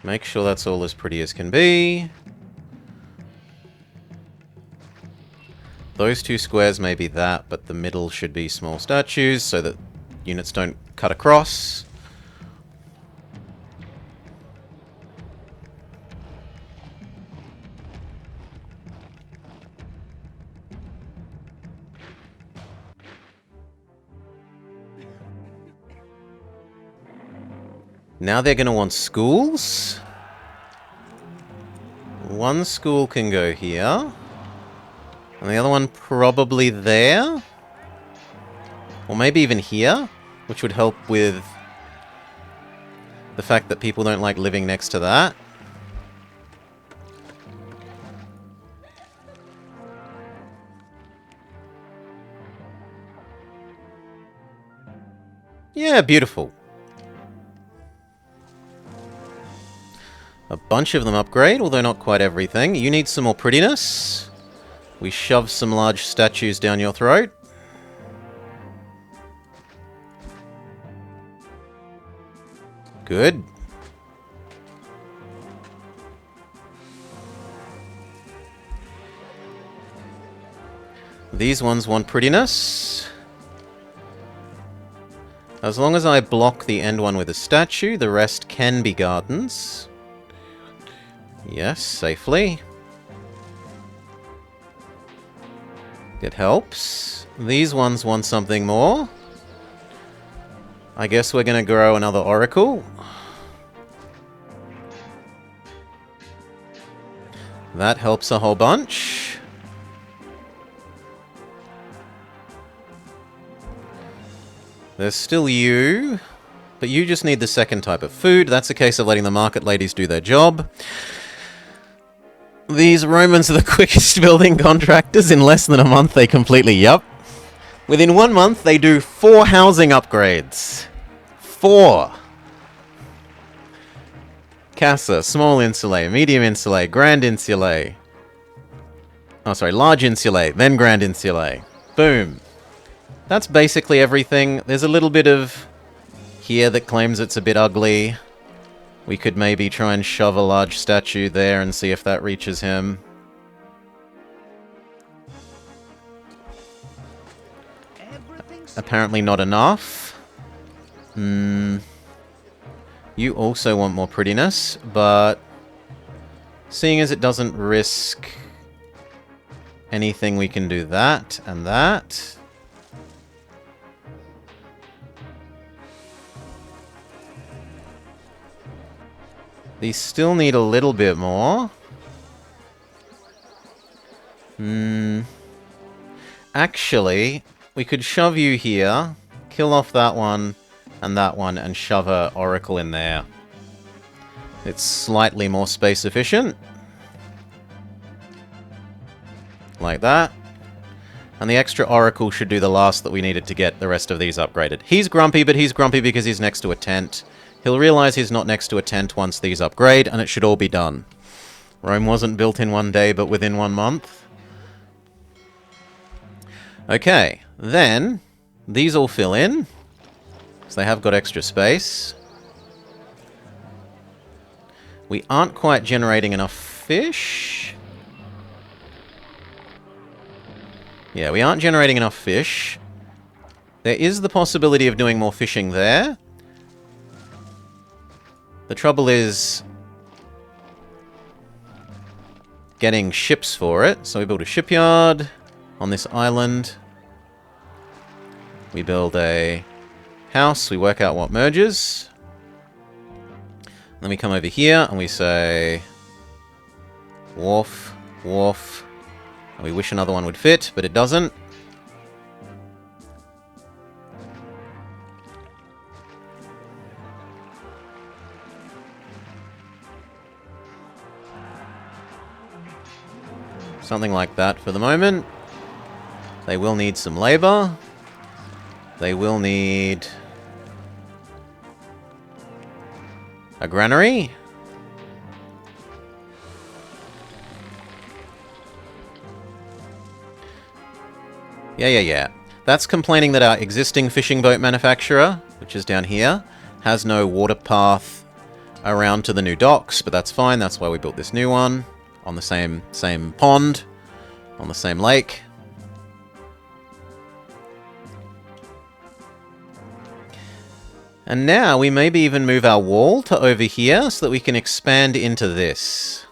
Make sure that's all as pretty as can be. Those two squares may be that, but the middle should be small statues so that units don't cut across. Now they're going to want schools. One school can go here. And the other one probably there. Or maybe even here, which would help with the fact that people don't like living next to that. Yeah, beautiful. A bunch of them upgrade, although not quite everything. You need some more prettiness. We shove some large statues down your throat. Good. These ones want prettiness. As long as I block the end one with a statue, the rest can be gardens. Yes, safely. It helps. These ones want something more. I guess we're going to grow another oracle. That helps a whole bunch. There's still you, but you just need the second type of food. That's a case of letting the market ladies do their job. These Romans are the quickest building contractors. In less than a month, they completely, yup. Within 1 month, they do 4 housing upgrades. 4. Casa, small insulae, medium insulae, grand insulae. Oh, sorry, large insulae, then grand insulae. Boom. That's basically everything. There's a little bit of here that claims it's a bit ugly. We could maybe try and shove a large statue there and see if that reaches him. Apparently not enough. You also want more prettiness, but seeing as it doesn't risk anything, we can do that and that. These still need a little bit more. Actually, we could shove you here, kill off that one, and shove a oracle in there. It's slightly more space efficient. Like that. And the extra oracle should do the last that we needed to get the rest of these upgraded. He's grumpy, but he's grumpy because he's next to a tent. He'll realize he's not next to a tent once these upgrade, and it should all be done. Rome wasn't built in one day, but within 1 month. Okay, then these all fill in, because they have got extra space. We aren't quite generating enough fish. Yeah, we aren't generating enough fish. There is the possibility of doing more fishing there. The trouble is getting ships for it. So we build a shipyard on this island. We build a house. We work out what merges. Then we come over here and we say wharf, wharf. And we wish another one would fit, but it doesn't. Something like that for the moment. They will need some labor. They will need a granary. Yeah. That's complaining that our existing fishing boat manufacturer, which is down here, has no water path around to the new docks, but that's fine. That's why we built this new one. On the same pond, on the same lake. And now we maybe even move our wall to over here so that we can expand into this.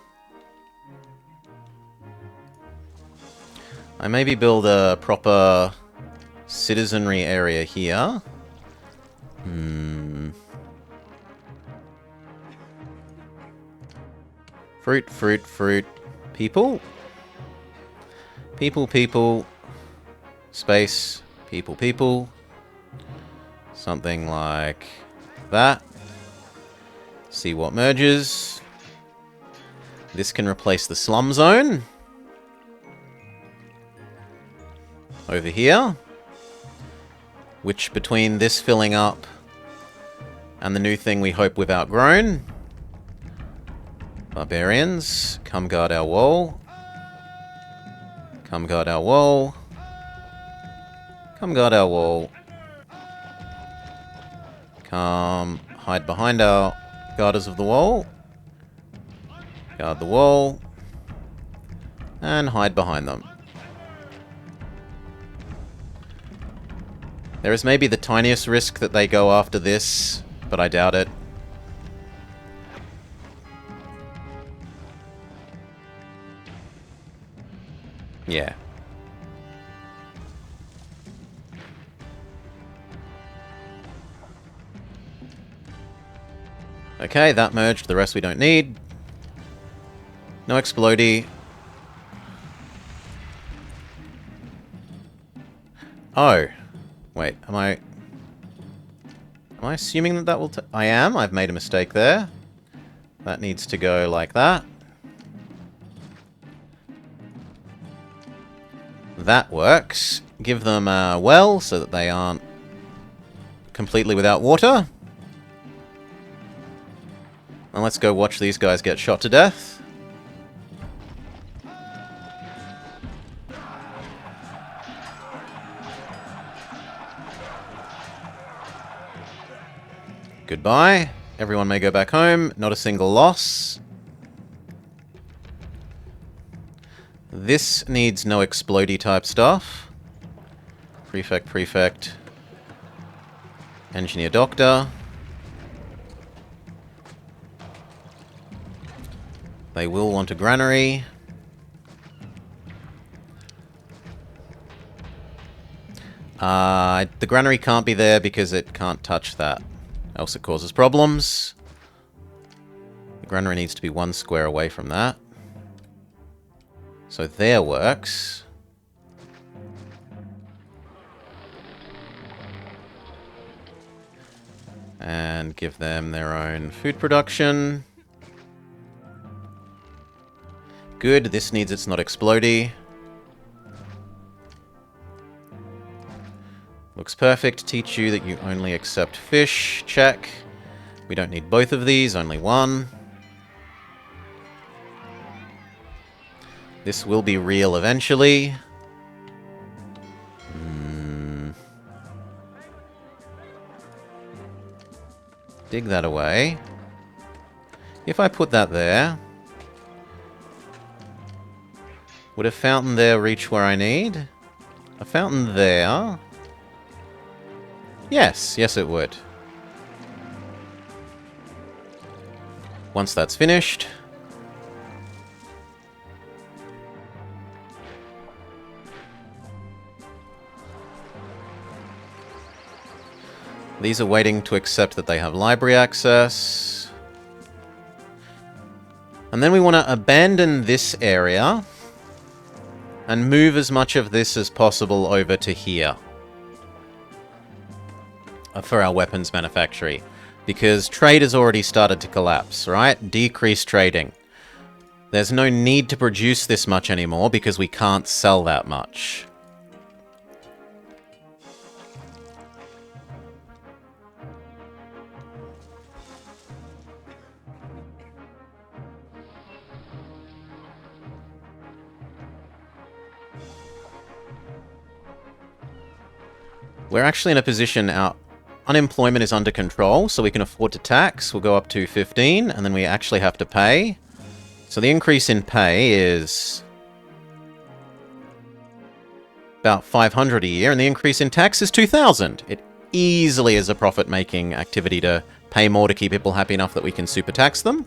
I maybe build a proper citizenry area here. Fruit, fruit, fruit. People. People, people. Space. People, people. Something like that. See what merges. This can replace the slum zone. Over here. Which between this filling up and the new thing we hope we've outgrown. Barbarians, come guard our wall. Come guard our wall. Come guard our wall. Come hide behind our guarders of the wall. Guard the wall. And hide behind them. There is maybe the tiniest risk that they go after this, but I doubt it. Yeah. Okay, that merged. The rest we don't need. No explodey. Oh. Wait, am I assuming that will... I am. I've made a mistake there. That needs to go like that. That works. Give them a well so that they aren't completely without water. And let's go watch these guys get shot to death. Goodbye. Everyone may go back home. Not a single loss. This needs no explodey type stuff. Prefect, prefect. Engineer doctor. They will want a granary. The granary can't be there because it can't touch that. Else it causes problems. The granary needs to be 1 square away from that. So there works. And give them their own food production. Good, this needs its not explodey. Looks perfect. Teach you that you only accept fish. Check. We don't need both of these, only one. This will be real eventually. Dig that away. If I put that there, would a fountain there reach where I need? A fountain there? Yes, yes it would. Once that's finished, these are waiting to accept that they have library access. And then we want to abandon this area and move as much of this as possible over to here for our weapons manufactory. Because trade has already started to collapse, right? Decrease trading. There's no need to produce this much anymore because we can't sell that much. We're actually in a position, our unemployment is under control, so we can afford to tax. We'll go up to 15, and then we actually have to pay. So the increase in pay is about 500 a year, and the increase in tax is 2,000. It easily is a profit-making activity to pay more to keep people happy enough that we can super tax them.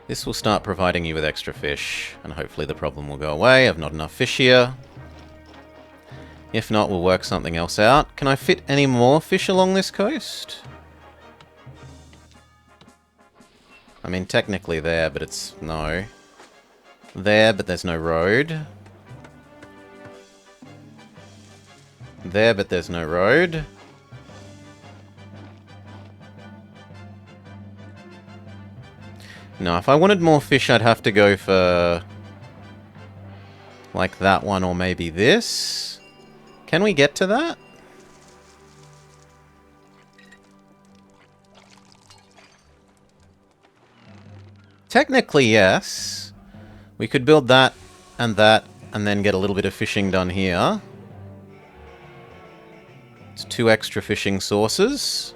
This will start providing you with extra fish, and hopefully the problem will go away. I've not enough fish here. If not, we'll work something else out. Can I fit any more fish along this coast? I mean, technically there, but it's... no. There, but there's no road. There, but there's no road. No, if I wanted more fish, I'd have to go for... like that one, or maybe this. Can we get to that? Technically, yes. We could build that, and then get a little bit of fishing done here. It's 2 extra fishing sources.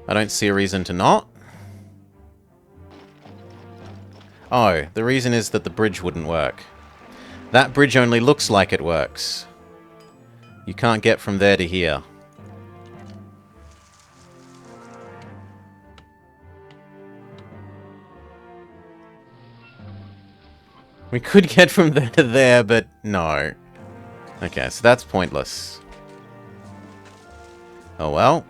I don't see a reason to not. Oh, the reason is that the bridge wouldn't work. That bridge only looks like it works. You can't get from there to here. We could get from there to there, but no. Okay, so that's pointless. Oh well.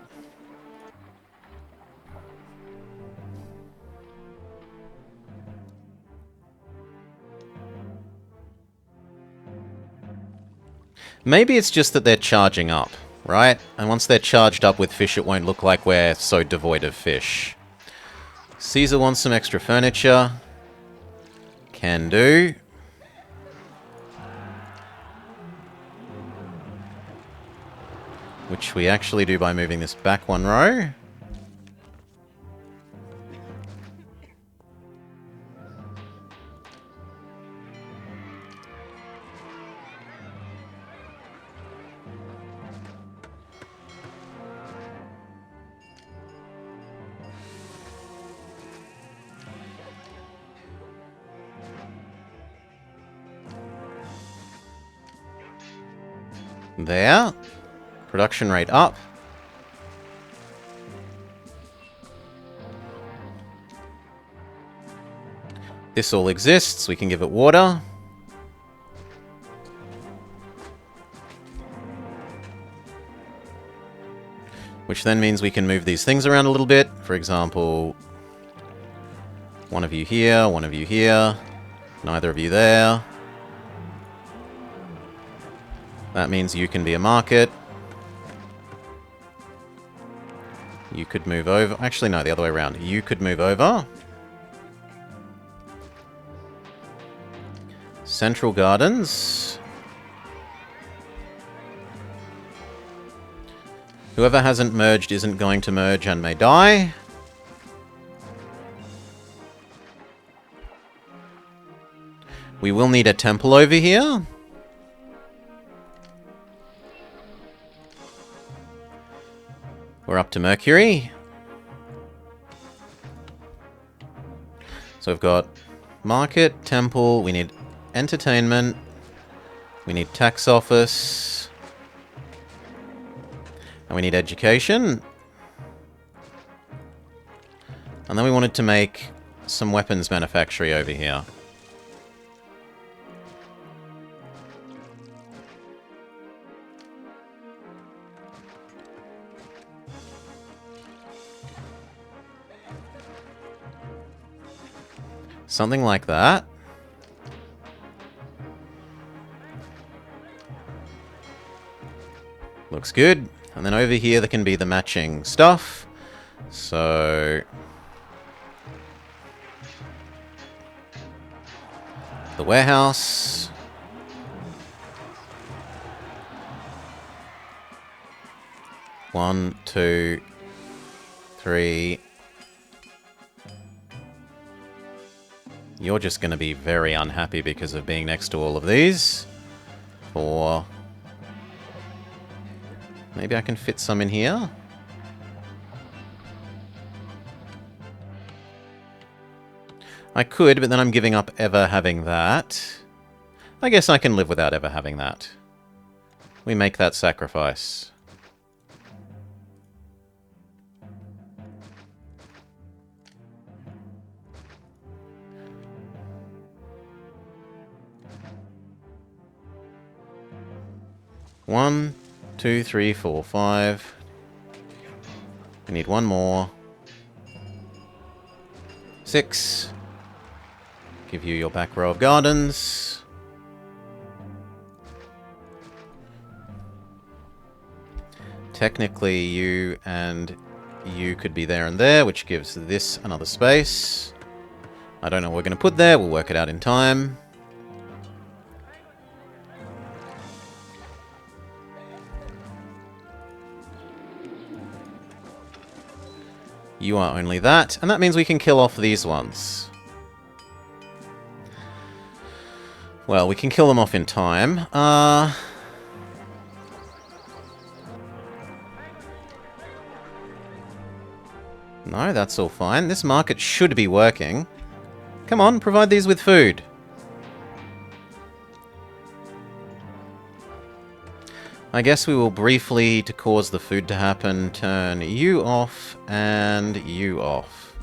Maybe it's just that they're charging up, right? And once they're charged up with fish, it won't look like we're so devoid of fish. Caesar wants some extra furniture. Can do. Which we actually do by moving this back 1 row. There. Production rate up. This all exists. We can give it water. Which then means we can move these things around a little bit. For example, one of you here, one of you here, neither of you there. That means you can be a market. You could move over. Actually, no, the other way around. You could move over. Central Gardens. Whoever hasn't merged isn't going to merge and may die. We will need a temple over here. We're up to Mercury. So we've got market, temple, we need entertainment, we need tax office, and we need education. And then we wanted to make some weapons manufactory over here. Something like that. Looks good. And then over here there can be the matching stuff. So the warehouse. One, two, three. You're just going to be very unhappy because of being next to all of these. 4. Maybe I can fit some in here. I could, but then I'm giving up ever having that. I guess I can live without ever having that. We make that sacrifice. One, 2, 3, 4, 5. We need one more. 6. Give you your back row of gardens. Technically, you and you could be there and there, which gives this another space. I don't know what we're going to put there. We'll work it out in time. You are only that, and that means we can kill off these ones. Well, we can kill them off in time. No, that's all fine. This market should be working. Come on, provide these with food. I guess we will briefly, to cause the food to happen, turn you off and you off.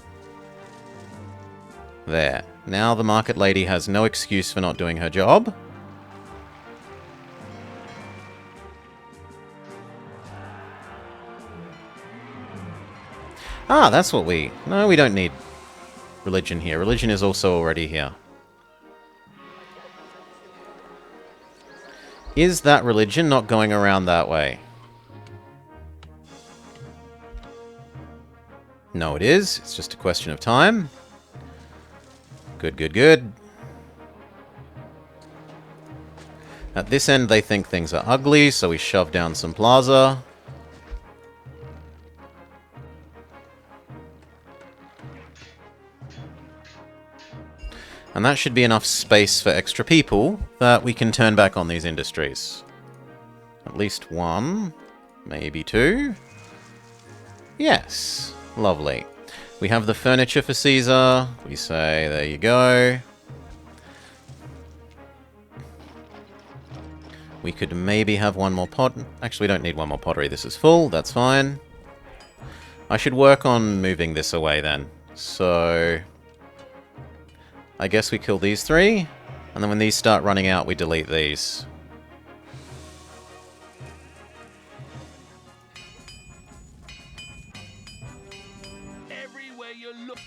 There. Now the market lady has no excuse for not doing her job. Ah, that's what we... No, we don't need religion here. Religion is also already here. Is that religion not going around that way? No, it is. It's just a question of time. Good, good, good. At this end, they think things are ugly, so we shove down some plaza. And that should be enough space for extra people that we can turn back on these industries. At least 1, maybe 2. Yes, lovely. We have the furniture for Caesar. We say, there you go. We could maybe have one more pot. Actually, we don't need one more pottery. This is full. That's fine. I should work on moving this away then. So I guess we kill these 3. And then when these start running out, we delete these. Everywhere you look.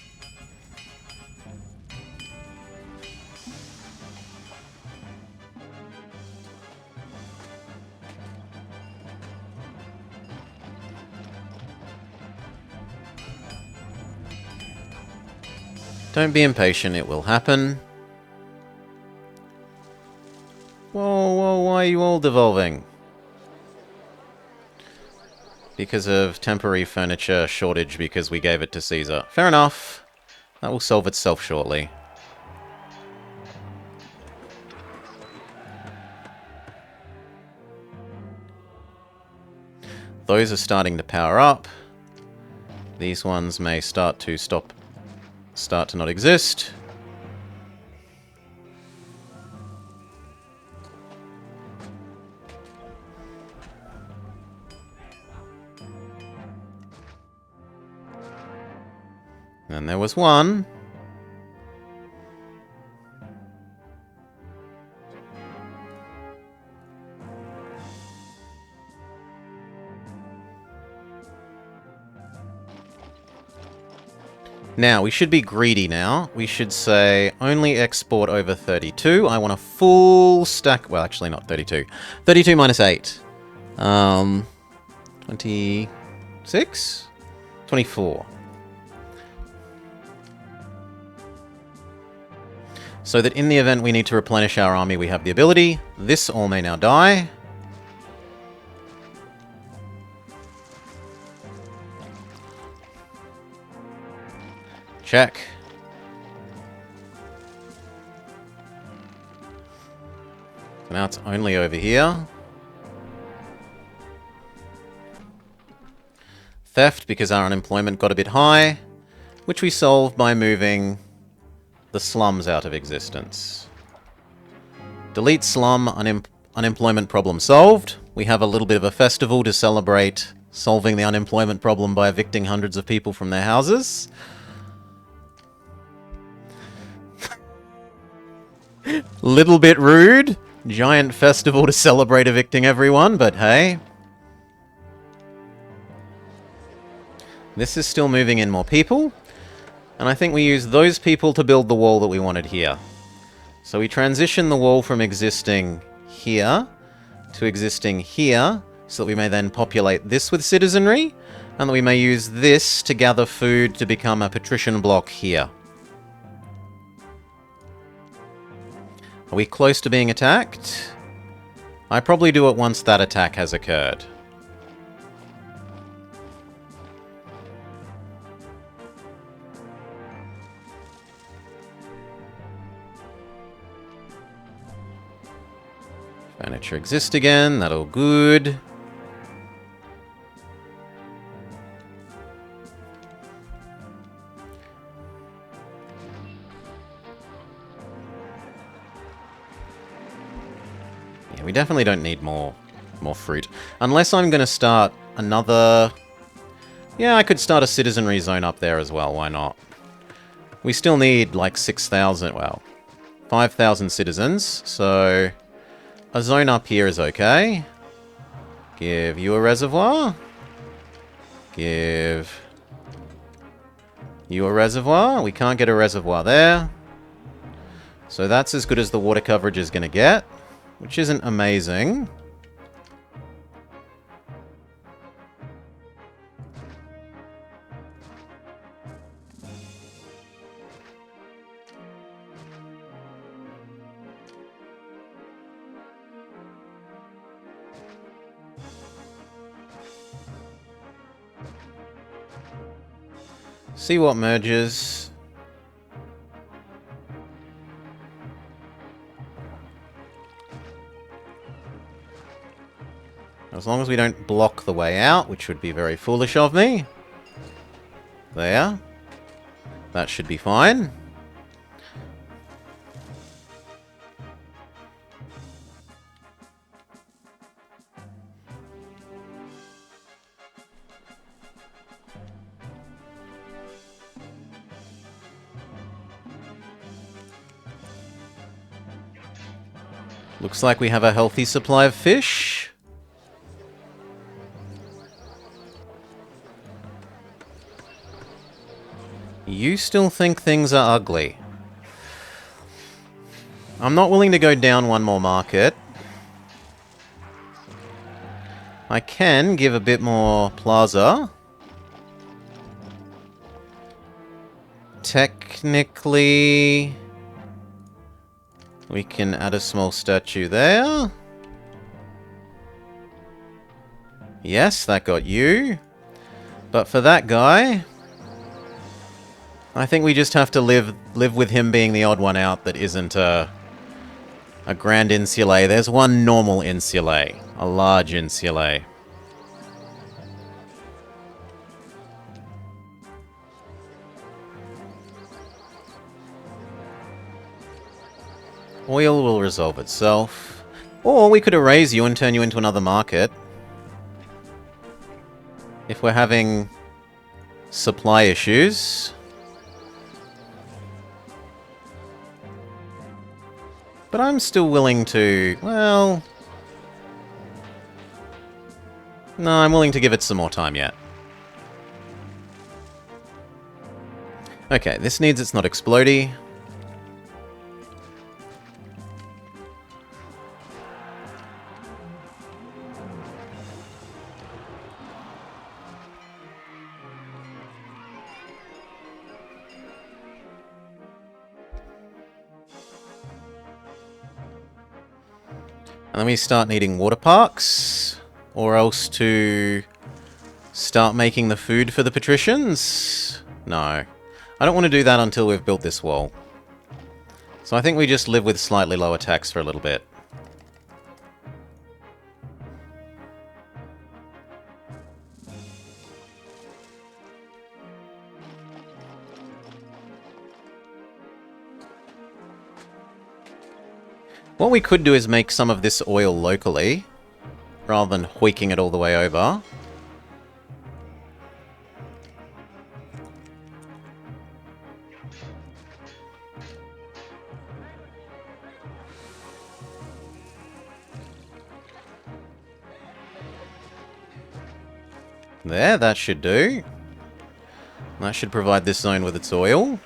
Don't be impatient, it will happen. Whoa, whoa, why are you all devolving? Because of temporary furniture shortage because we gave it to Caesar. Fair enough. That will solve itself shortly. Those are starting to power up. These ones may start to not exist. And there was one. Now, we should be greedy now. We should say, only export over 32. I want a full stack... Well, actually not 32. 32 minus 8. 26? 24. So that in the event we need to replenish our army, we have the ability. This all may now die. Check. So now it's only over here. Theft, because our unemployment got a bit high, which we solved by moving the slums out of existence. Delete slum, unemployment problem solved. We have a little bit of a festival to celebrate solving the unemployment problem by evicting hundreds of people from their houses. Little bit rude. Giant festival to celebrate evicting everyone, but hey. This is still moving in more people. And I think we use those people to build the wall that we wanted here. So we transition the wall from existing here to existing here, so that we may then populate this with citizenry, and that we may use this to gather food to become a patrician block here. Are we close to being attacked? I probably do it once that attack has occurred. Furniture exists again, that'll good. Yeah, we definitely don't need more fruit. Unless I'm going to start another... Yeah, I could start a citizenry zone up there as well, why not? We still need like 6,000, well, 5,000 citizens, so... A zone up here is okay. Give you a reservoir. Give you a reservoir. We can't get a reservoir there. So that's as good as the water coverage is going to get, which isn't amazing. See what merges. As long as we don't block the way out, which would be very foolish of me. There. That should be fine. Looks like we have a healthy supply of fish. You still think things are ugly. I'm not willing to go down one more market. I can give a bit more plaza. Technically, we can add a small statue there. Yes, that got you. But for that guy, I think we just have to live with him being the odd one out that isn't a grand insulae. There's one normal insulae, a large insulae. Oil will resolve itself. Or we could erase you and turn you into another market. If we're having supply issues. But I'm still willing to, well... No, I'm willing to give it some more time yet. Okay, this needs its not explodey. And then we start needing water parks, or else to start making the food for the patricians? No. I don't want to do that until we've built this wall. So I think we just live with slightly lower tax for a little bit. What we could do is make some of this oil locally, rather than hoiking it all the way over. There, that should do. That should provide this zone with its oil.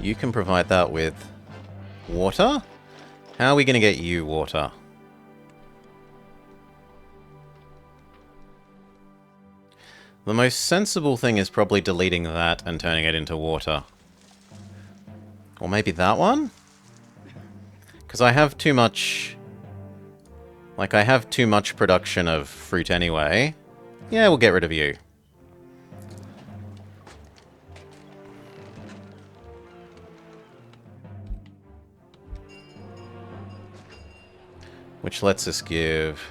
You can provide that with water? How are we going to get you water? The most sensible thing is probably deleting that and turning it into water. Or maybe that one? Because I have too much... Like, I have too much production of fruit anyway. Yeah, we'll get rid of you. Which lets us give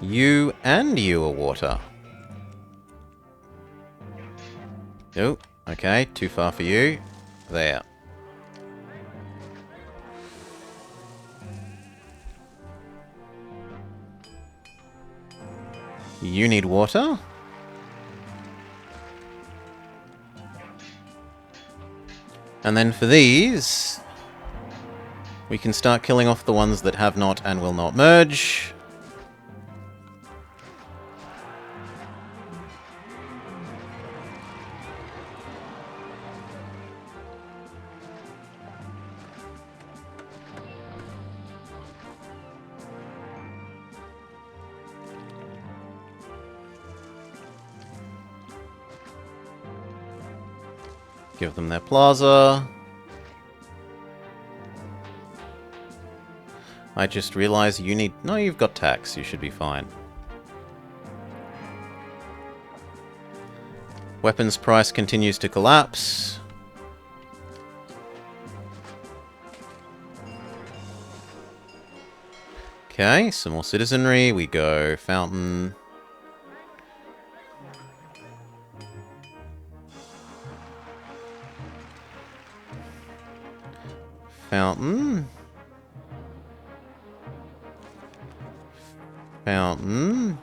you and you a water. Oh, okay, too far for you. There. You need water? And then for these... we can start killing off the ones that have not and will not merge. Give them their plaza. I just realized you need... no, you've got tax. You should be fine. Weapons price continues to collapse. Okay, some more citizenry. We go fountain. Fountain. Fountain.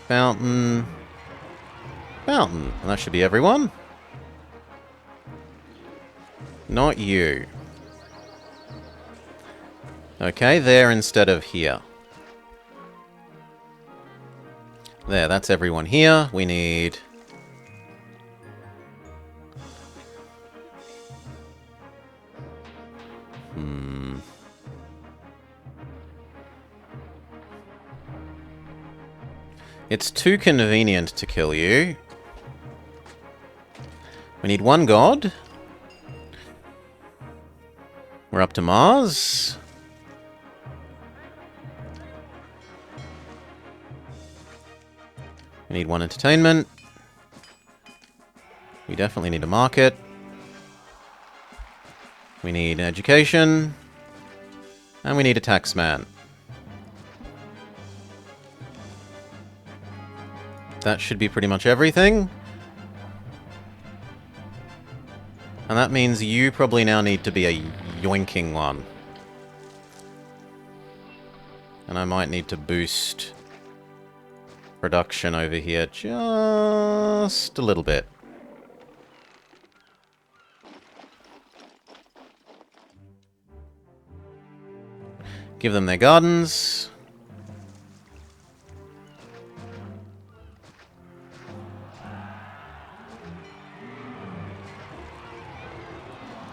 Fountain. Fountain. And that should be everyone. Not you. Okay, there instead of here. There, that's everyone here. We need... It's too convenient to kill you. We need one god. We're up to Mars. We need one entertainment. We definitely need a market. We need education. And we need a taxman. That should be pretty much everything. And that means you probably now need to be a yoinking one. And I might need to boost production over here just a little bit. Give them their gardens.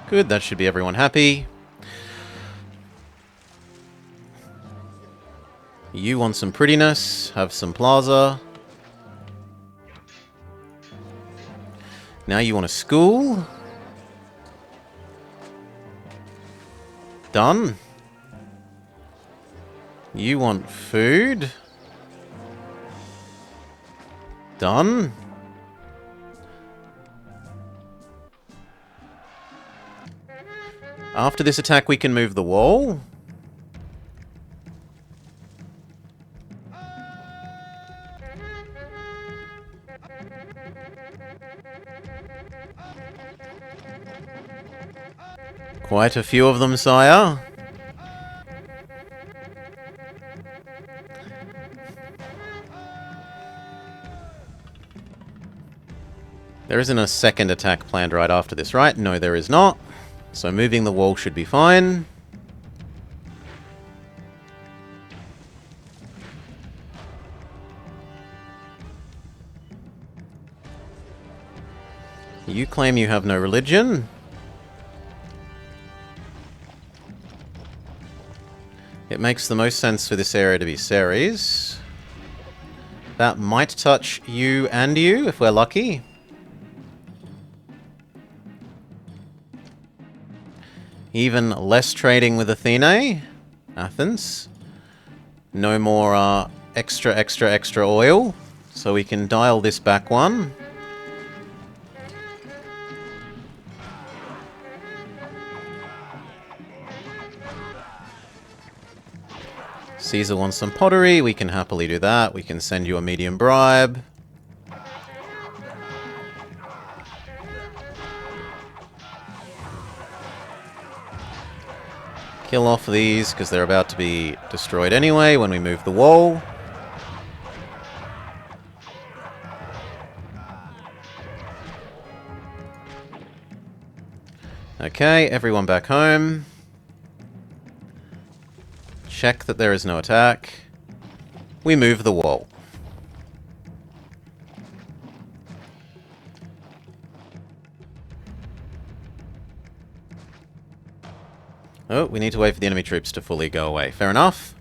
Good, that should be everyone happy. You want some prettiness, have some plaza. Now you want a school. Done. You want food. Done. After this attack, we can move the wall. Quite a few of them, sire. There isn't a second attack planned right after this, right? No, there is not. So moving the wall should be fine. You claim you have no religion. It makes the most sense for this area to be Ceres. That might touch you and you, if we're lucky. Even less trading with Athene. Athens. No more extra oil. So we can dial this back one. Caesar wants some pottery. We can happily do that. We can send you a medium bribe. Kill off these, because they're about to be destroyed anyway when we move the wall. Okay, everyone back home. Check that there is no attack. We move the wall. Oh, we need to wait for the enemy troops to fully go away. Fair enough.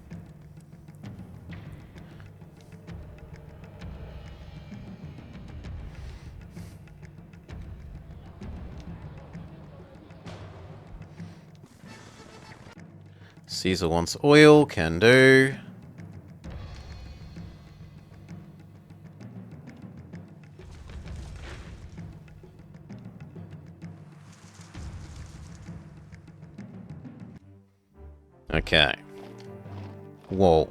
Caesar wants oil, can do. Okay. Whoa.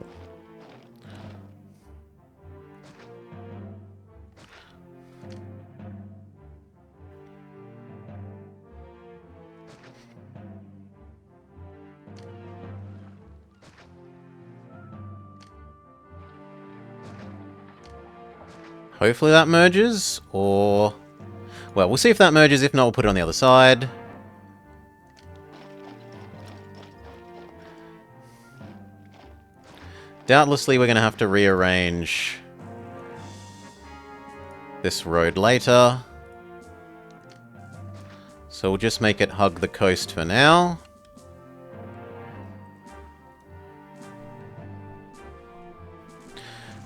Hopefully that merges, or... Well, we'll see if that merges. If not, we'll put it on the other side. Doubtlessly, we're going to have to rearrange this road later. So we'll just make it hug the coast for now.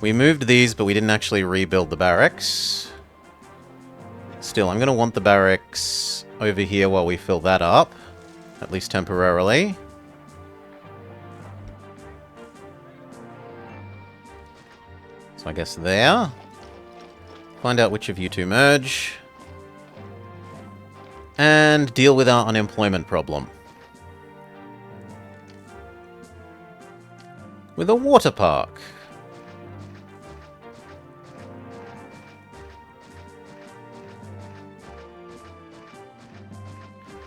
We moved these, but we didn't actually rebuild the barracks. Still, I'm going to want the barracks over here while we fill that up. At least temporarily. So I guess there. Find out which of you two merge. And deal with our unemployment problem. With a water park.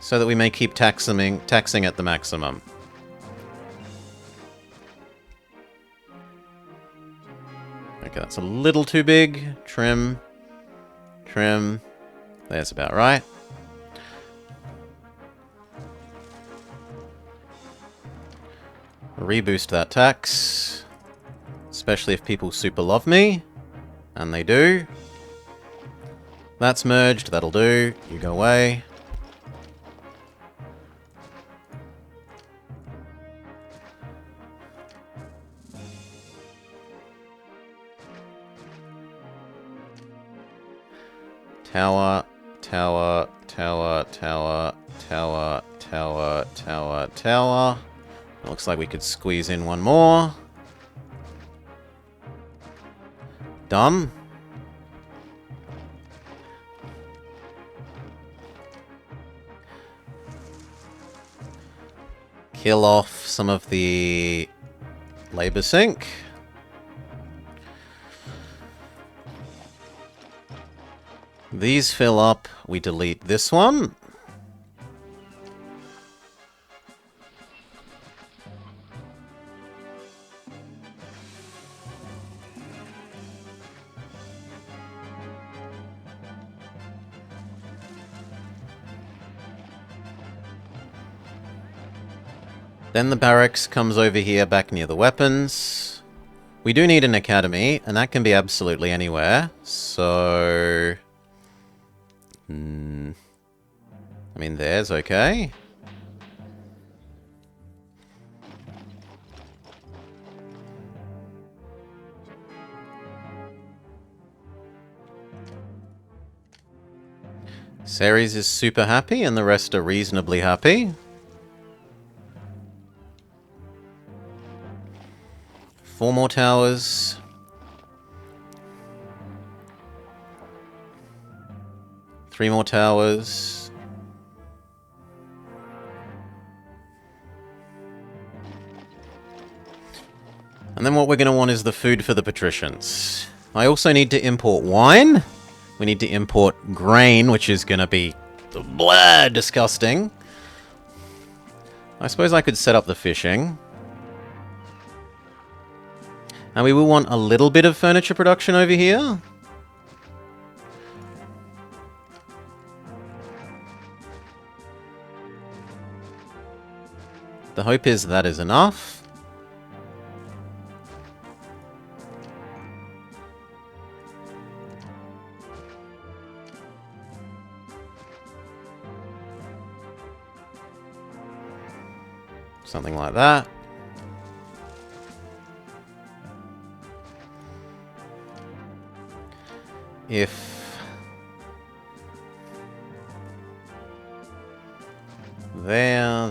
So that we may keep taxing at the maximum. Okay, that's a little too big. Trim. Trim. There's about right. Reboost that tax. Especially if people super love me. And they do. That's merged. That'll do. You go away. Tower, tower, tower, tower, tower, tower, tower, tower. It looks like we could squeeze in one more. Done. Kill off some of the labor sink. These fill up, we delete this one. Then the barracks comes over here back near the weapons. We do need an academy, and that can be absolutely anywhere, so... I mean, there's okay. Ceres is super happy, and the rest are reasonably happy. Four more towers. Three more towers. And then what we're going to want is the food for the patricians. I also need to import wine. We need to import grain, which is going to be blah, disgusting. I suppose I could set up the fishing. And we will want a little bit of furniture production over here. The hope is that is enough. Something like that. If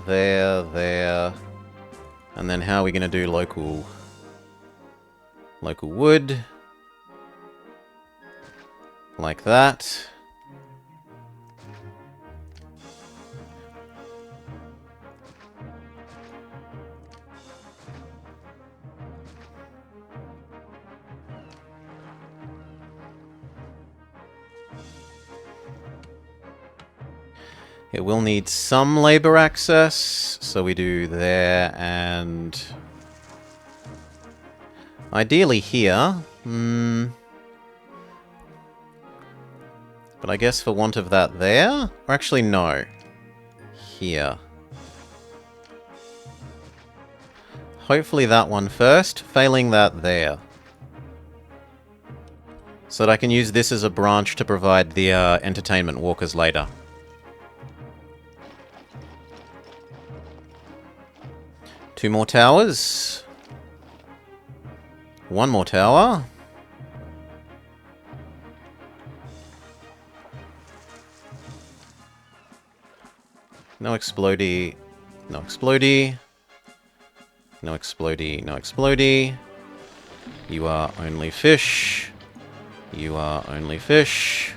there. And then how are we going to do local wood? Like that. It will need some labor access, so we do there and ideally here. But I guess for want of that there... Or actually, no. Here. Hopefully that one first, failing that there. So that I can use this as a branch to provide the entertainment walkers later. Two more towers. One more tower. No explodey. No explodey. No explodey. No explodey. You are only fish. You are only fish.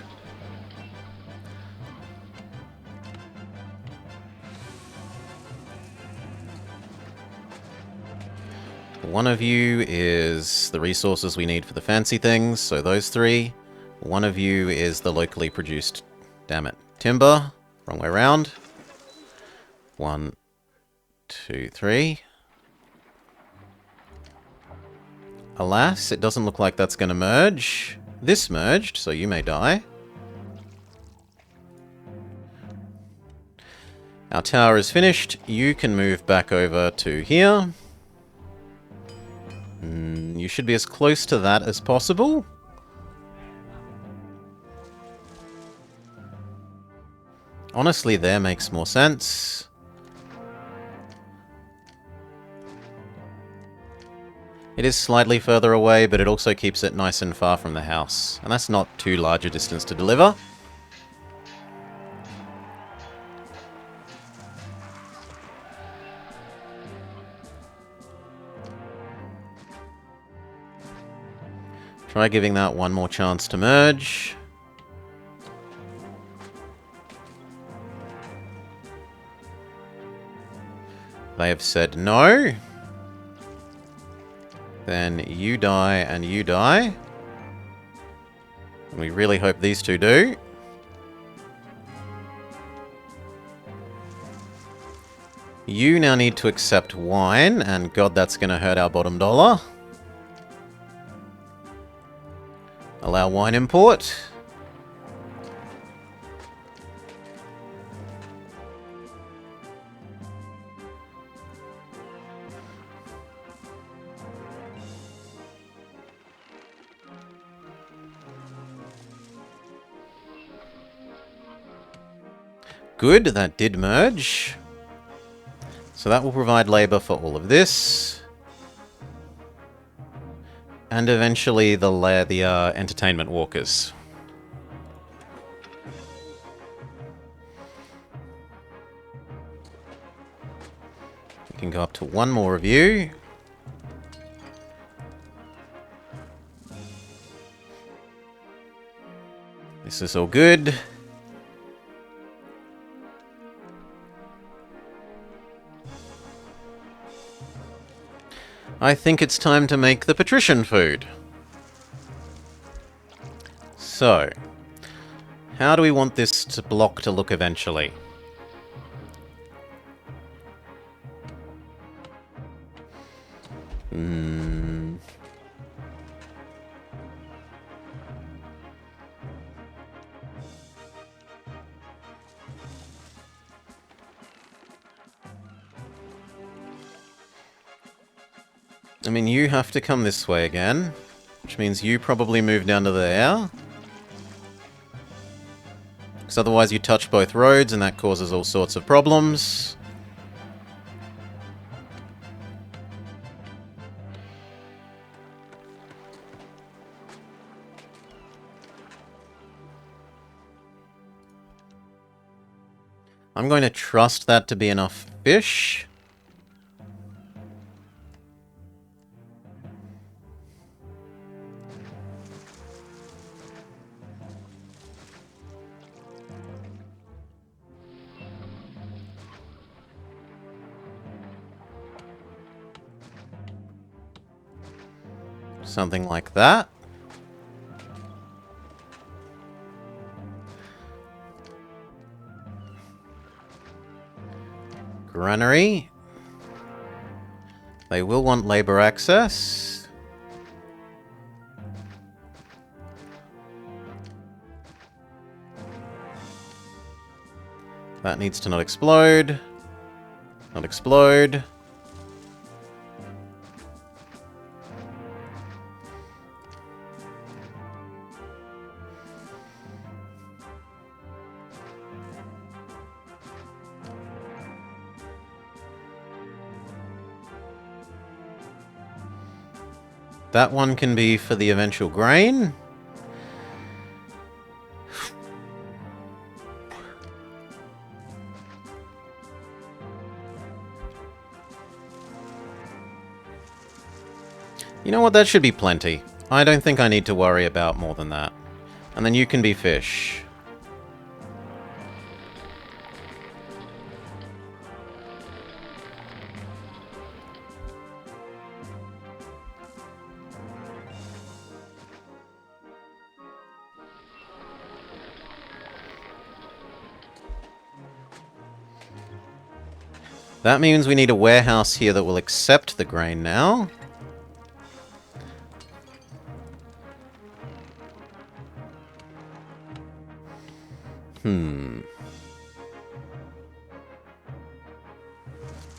One of you is the resources we need for the fancy things, so those three. One of you is the locally produced, damn it, timber. Wrong way around. 1, 2, 3. Alas, it doesn't look like that's going to merge. This merged, so you may die. Our tower is finished. You can move back over to here. You should be as close to that as possible. Honestly, there makes more sense. It is slightly further away, but it also keeps it nice and far from the house. And that's not too large a distance to deliver. Try giving that one more chance to merge. They have said no. Then you die and you die. And we really hope these two do. You now need to accept wine, and God, that's going to hurt our bottom dollar. Allow wine import. Good, that did merge. So that will provide labor for all of this. And eventually the entertainment walkers. We can go up to one more of you. This is all good. I think it's time to make the patrician food. So, how do we want this block to look eventually? I mean, you have to come this way again, which means you probably move down to there. Because otherwise you touch both roads and that causes all sorts of problems. I'm going to trust that to be enough fish. Something like that. Granary. They will want labor access. That needs to not explode. Not explode. That one can be for the eventual grain. You know what? That should be plenty. I don't think I need to worry about more than that. And then you can be fish. That means we need a warehouse here that will accept the grain now.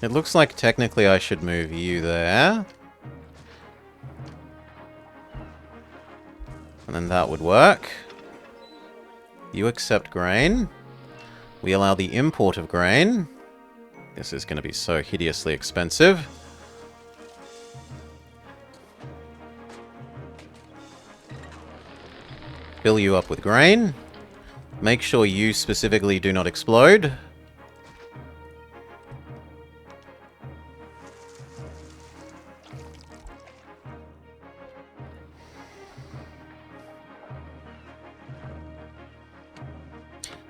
It looks like technically I should move you there. And then that would work. You accept grain. We allow the import of grain. This is going to be so hideously expensive. Fill you up with grain. Make sure you specifically do not explode.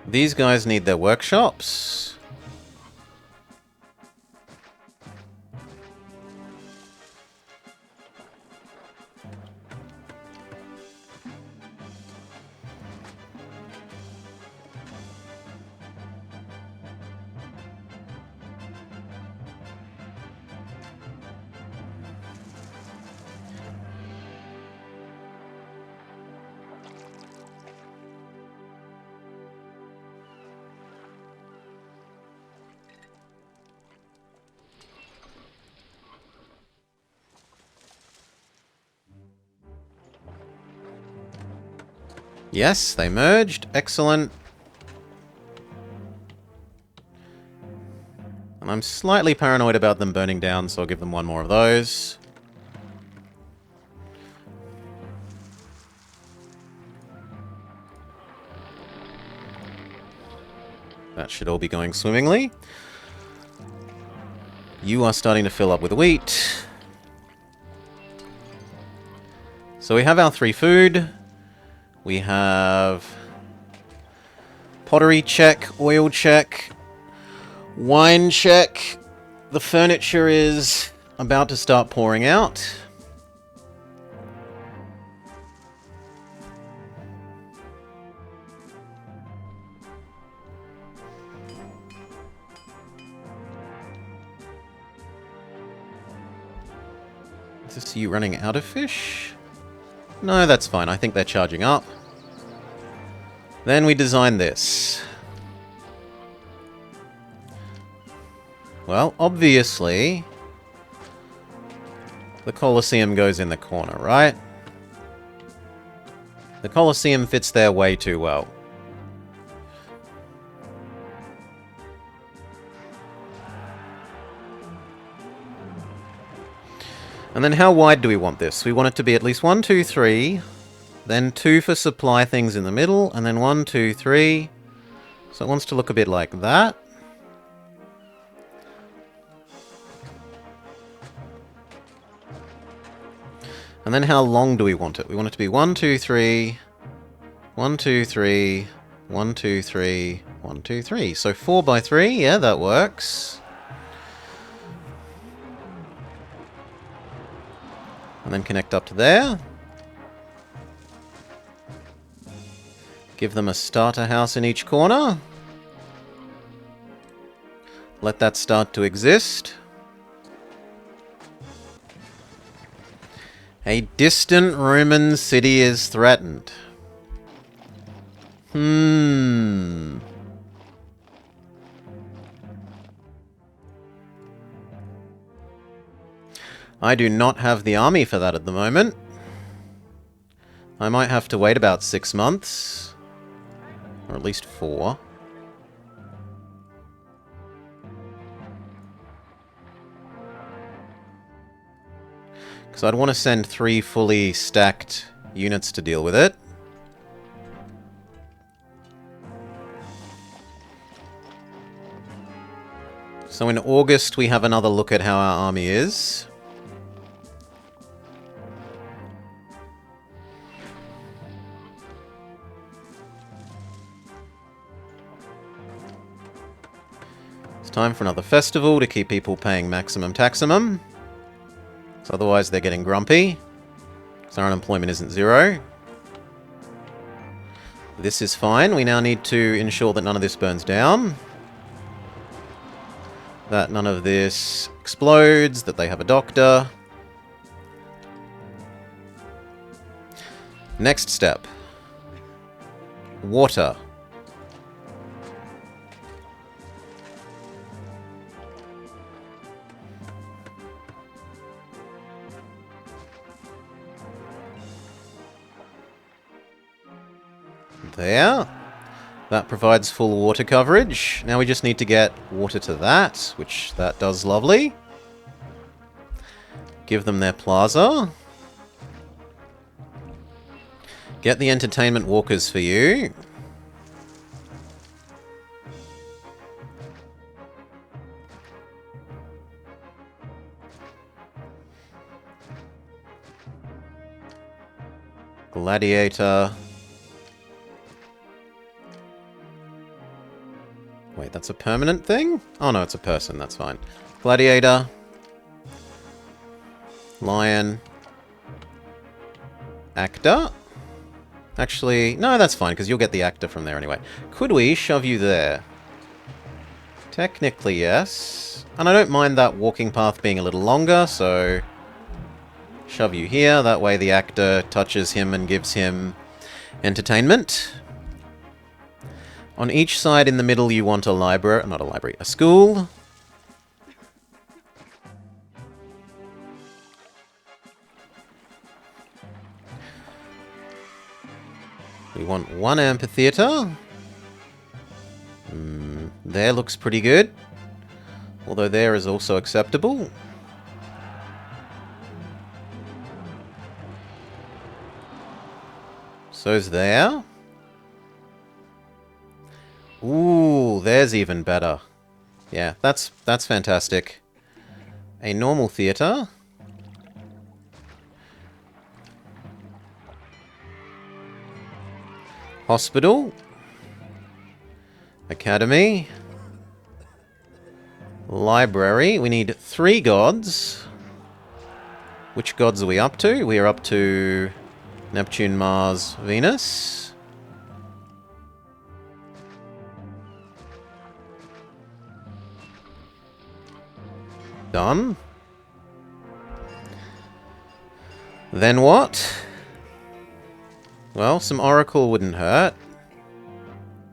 These guys need their workshops. Yes, they merged. Excellent. And I'm slightly paranoid about them burning down, so I'll give them one more of those. That should all be going swimmingly. You are starting to fill up with wheat. So we have our 3 food. We have pottery check, oil check, wine check. The furniture is about to start pouring out. Is this you running out of fish? No, that's fine. I think they're charging up. Then we design this. Well, obviously, the Colosseum goes in the corner, right? The Colosseum fits there way too well. And then how wide do we want this? We want it to be at least 1, 2, 3, then 2 for supply things in the middle, and then 1, 2, 3. So it wants to look a bit like that. And then how long do we want it? We want it to be 1, 2, 3, 1, 2, 3, 1, 2, 3, 1, 2, 3. So 4 by 3, yeah, that works. And then connect up to there. Give them a starter house in each corner. Let that start to exist. A distant Roman city is threatened. I do not have the army for that at the moment. I might have to wait about 6 months. Or at least 4. Because I'd want to send 3 fully stacked units to deal with it. So in August, we have another look at how our army is. It's time for another festival to keep people paying maximum taximum. So otherwise they're getting grumpy. Because our unemployment isn't 0. This is fine. We now need to ensure that none of this burns down. That none of this explodes. That they have a doctor. Next step. Water. There. That provides full water coverage. Now we just need to get water to that, which that does lovely. Give them their plaza. Get the entertainment walkers for you. Gladiator. Wait, that's a permanent thing? Oh no, it's a person, that's fine. Gladiator. Lion. Actor. Actually, no, that's fine, because you'll get the actor from there anyway. Could we shove you there? Technically, yes. And I don't mind that walking path being a little longer, so... shove you here, that way the actor touches him and gives him entertainment. On each side in the middle you want a library, not a library, a school. We want 1 amphitheater. There looks pretty good. Although there is also acceptable. So's there. Ooh, there's even better. Yeah, that's fantastic. A normal theatre. Hospital. Academy. Library. We need 3 gods. Which gods are we up to? We are up to Neptune, Mars, Venus. Done. Then what? Well, some Oracle wouldn't hurt.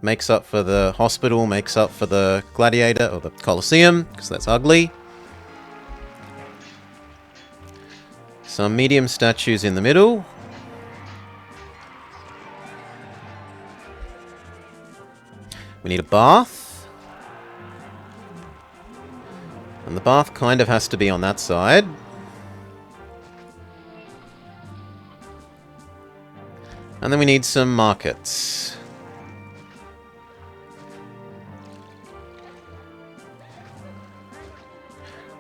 Makes up for the hospital, makes up for the gladiator, or the Colosseum, because that's ugly. Some medium statues in the middle. We need a bath. And the bath kind of has to be on that side. And then we need some markets.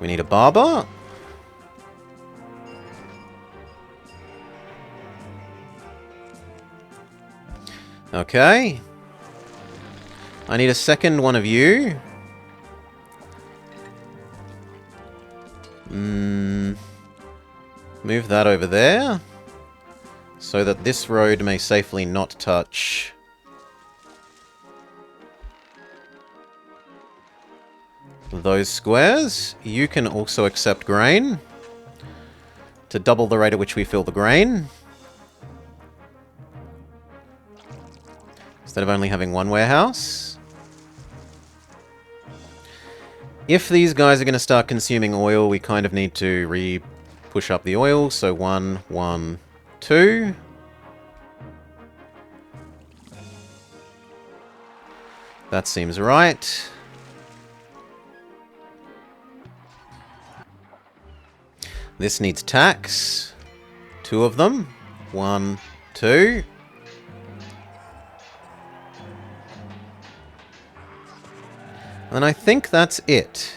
We need a barber. Okay. I need a second one of you. Move that over there. So that this road may safely not touch those squares. You can also accept grain to double the rate at which we fill the grain. Instead of only having 1 warehouse. If these guys are going to start consuming oil, we kind of need to push up the oil, so 1, 1, 2. That seems right. This needs tacks. 2 of them. 1, 2. And I think that's it.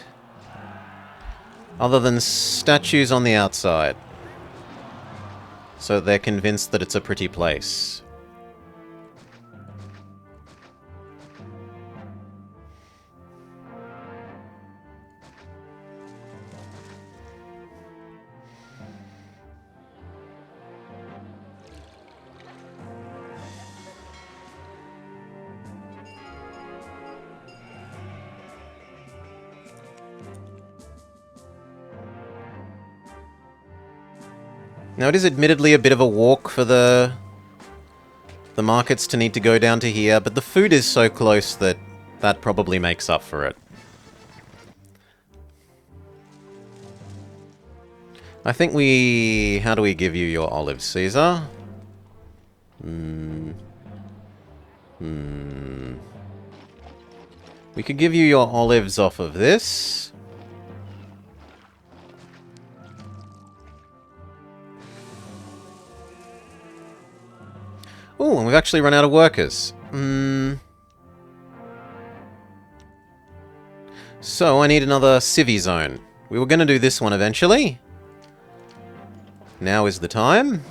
Other than statues on the outside. So they're convinced that it's a pretty place. Now it is admittedly a bit of a walk for the markets to need to go down to here, but the food is so close that that probably makes up for it. I think we... How do we give you your olives, Caesar? We could give you your olives off of this. Ooh, and we've actually run out of workers. So, I need another civvy zone. We were going to do this one eventually. Now is the time.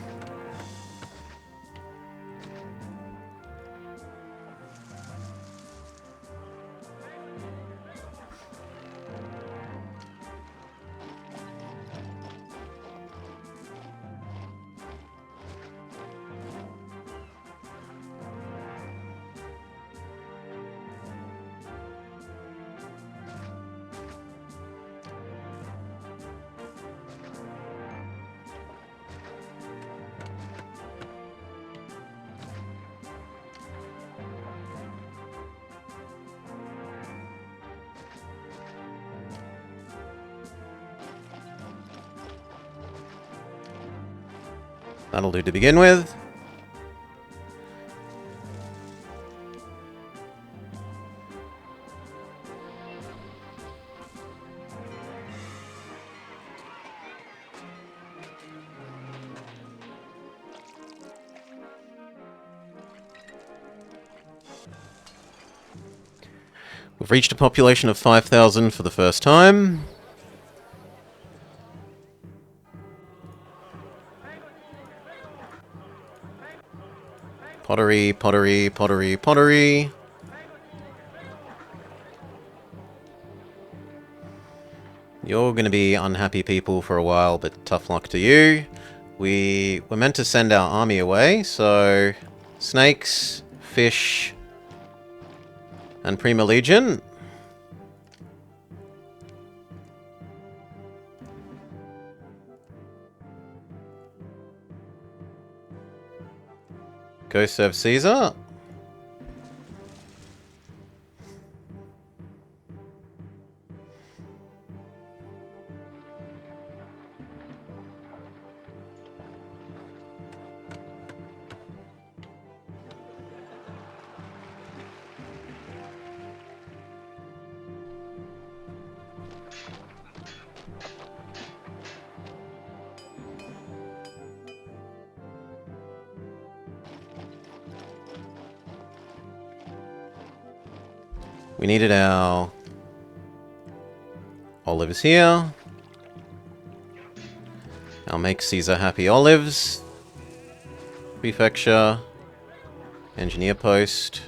That'll do to begin with. We've reached a population of 5,000 for the first time. Pottery, pottery, pottery, pottery. You're going to be unhappy people for a while, but tough luck to you. We were meant to send our army away, so... Snakes, fish, and Prima Legion. Go serve Caesar. We needed our olives here. I'll make Caesar happy olives. Prefecture. Engineer post.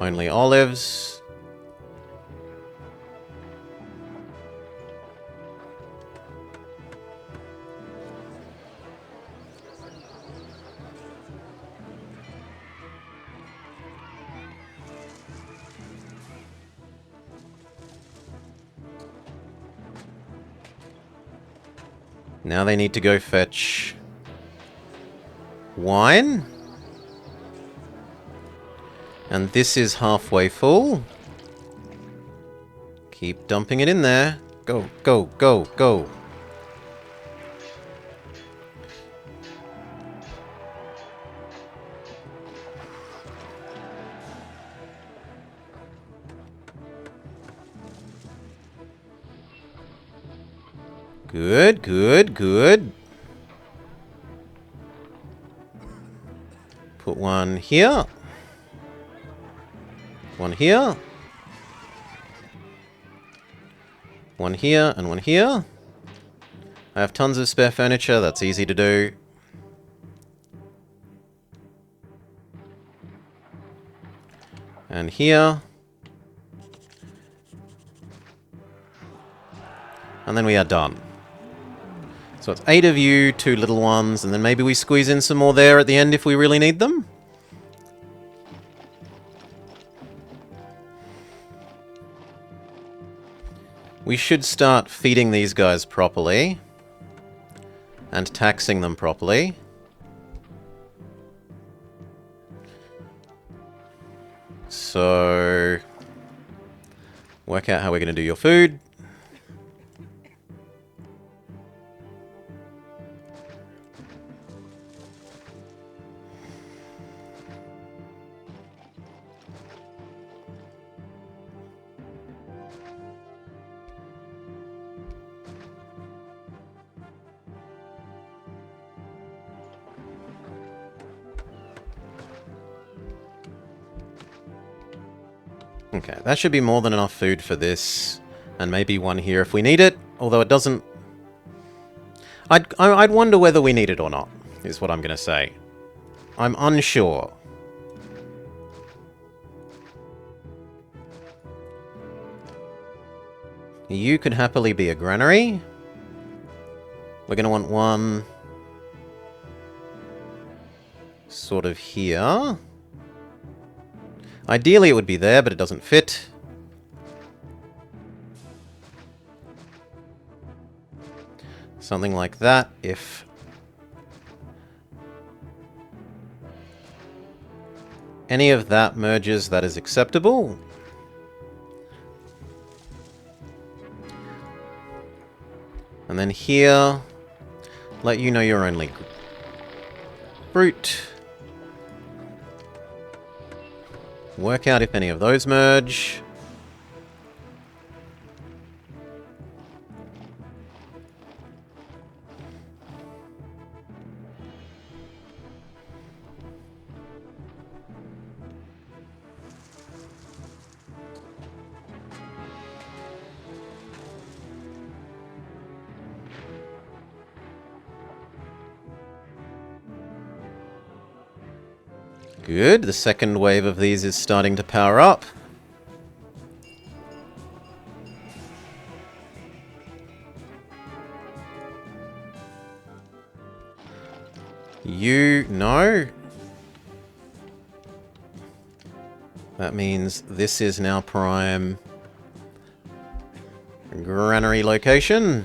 Only olives. Now they need to go fetch wine. And this is halfway full. Keep dumping it in there. Go, go, go, go. Good, good, good. Put one here. One here. One here and one here. I have tons of spare furniture, that's easy to do. And here. And then we are done. So it's 8 of you, 2 little ones, and then maybe we squeeze in some more there at the end if we really need them. We should start feeding these guys properly. And taxing them properly. So, work out how we're going to do your food. Okay, that should be more than enough food for this. And maybe one here if we need it. Although it doesn't... I'd wonder whether we need it or not, is what I'm going to say. I'm unsure. You could happily be a granary. We're going to want one... sort of here. Ideally it would be there, but it doesn't fit. Something like that, if... any of that merges, that is acceptable. And then here, let you know you're only fruit. Work out if any of those merge. Good, the second wave of these is starting to power up. You know. That means this is now prime granary location.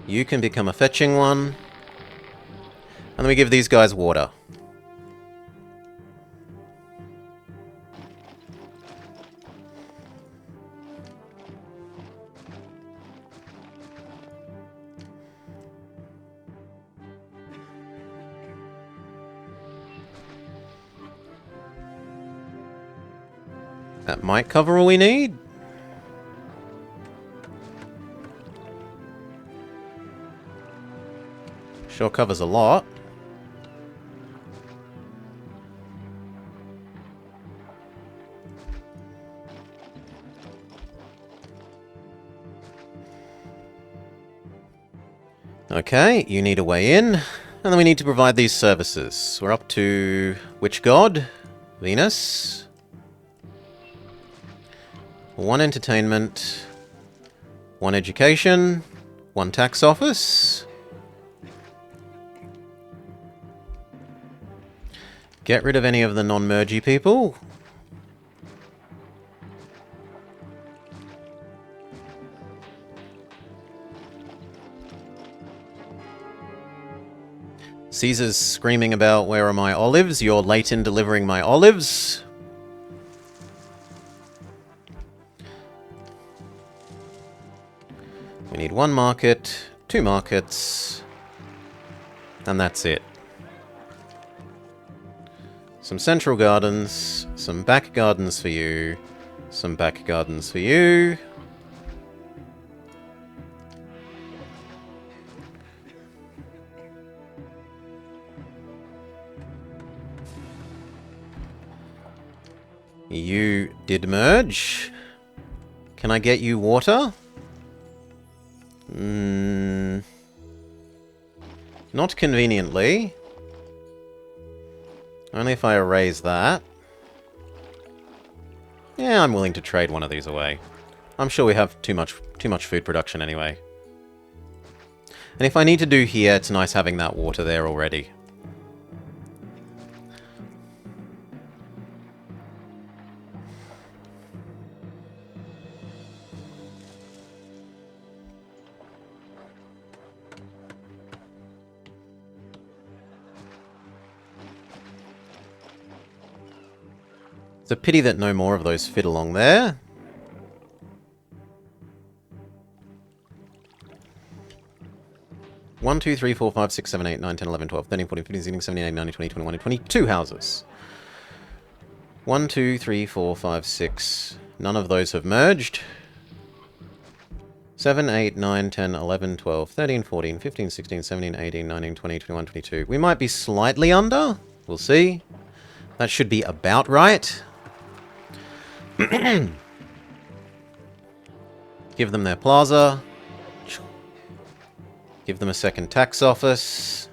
You can become a fetching one. And then we give these guys water. That might cover all we need. Sure covers a lot. Okay, you need a way in. And then we need to provide these services. We're up to which god? Venus. 1 entertainment. 1 education. 1 tax office. Get rid of any of the non-mergy people. Caesar's screaming about, where are my olives? You're late in delivering my olives. We need 1 market, 2 markets, and that's it. Some central gardens, some back gardens for you, some back gardens for you. You did merge. Can I get you water? Not conveniently. Only if I erase that. Yeah, I'm willing to trade one of these away. I'm sure we have too much food production anyway. And if I need to do here, it's nice having that water there already. It's a pity that no more of those fit along there. One, 2, 3, 4, 5, 6, 7, 8, 9, 10, 11, 12, 13, 14, 15, 16, 17, 18, 19, 20, 21, and 22 houses. 1, 2, 3, 4, 5, 6. None of those have merged. 7, 8, 9, 10, 11, 12, 13, 14, 15, 16, 17, 18, 19, 20, 21, 22. We might be slightly under. We'll see. That should be about right. Give them their plaza. Give them a second tax office.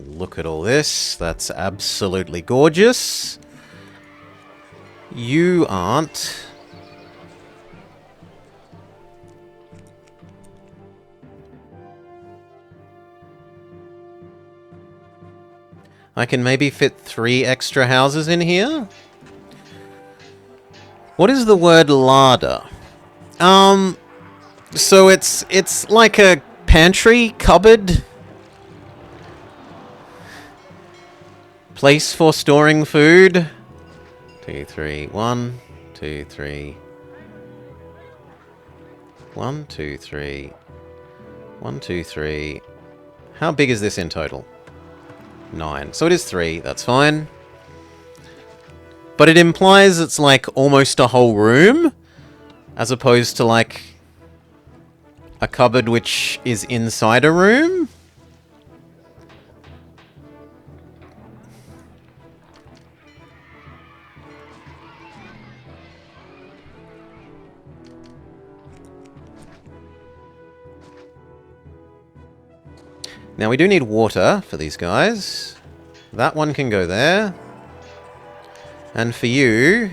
Look at all this. That's absolutely gorgeous. You aren't. I can maybe fit 3 extra houses in here. What is the word larder? So it's like a pantry, cupboard. Place for storing food. 2, 3, 1, 2, 3. 1, 2, 3. 1, 2, 3. How big is this in total? 9. So it is 3, that's fine. But it implies it's like almost a whole room, as opposed to like a cupboard which is inside a room. Now we do need water for these guys. That one can go there. And for you,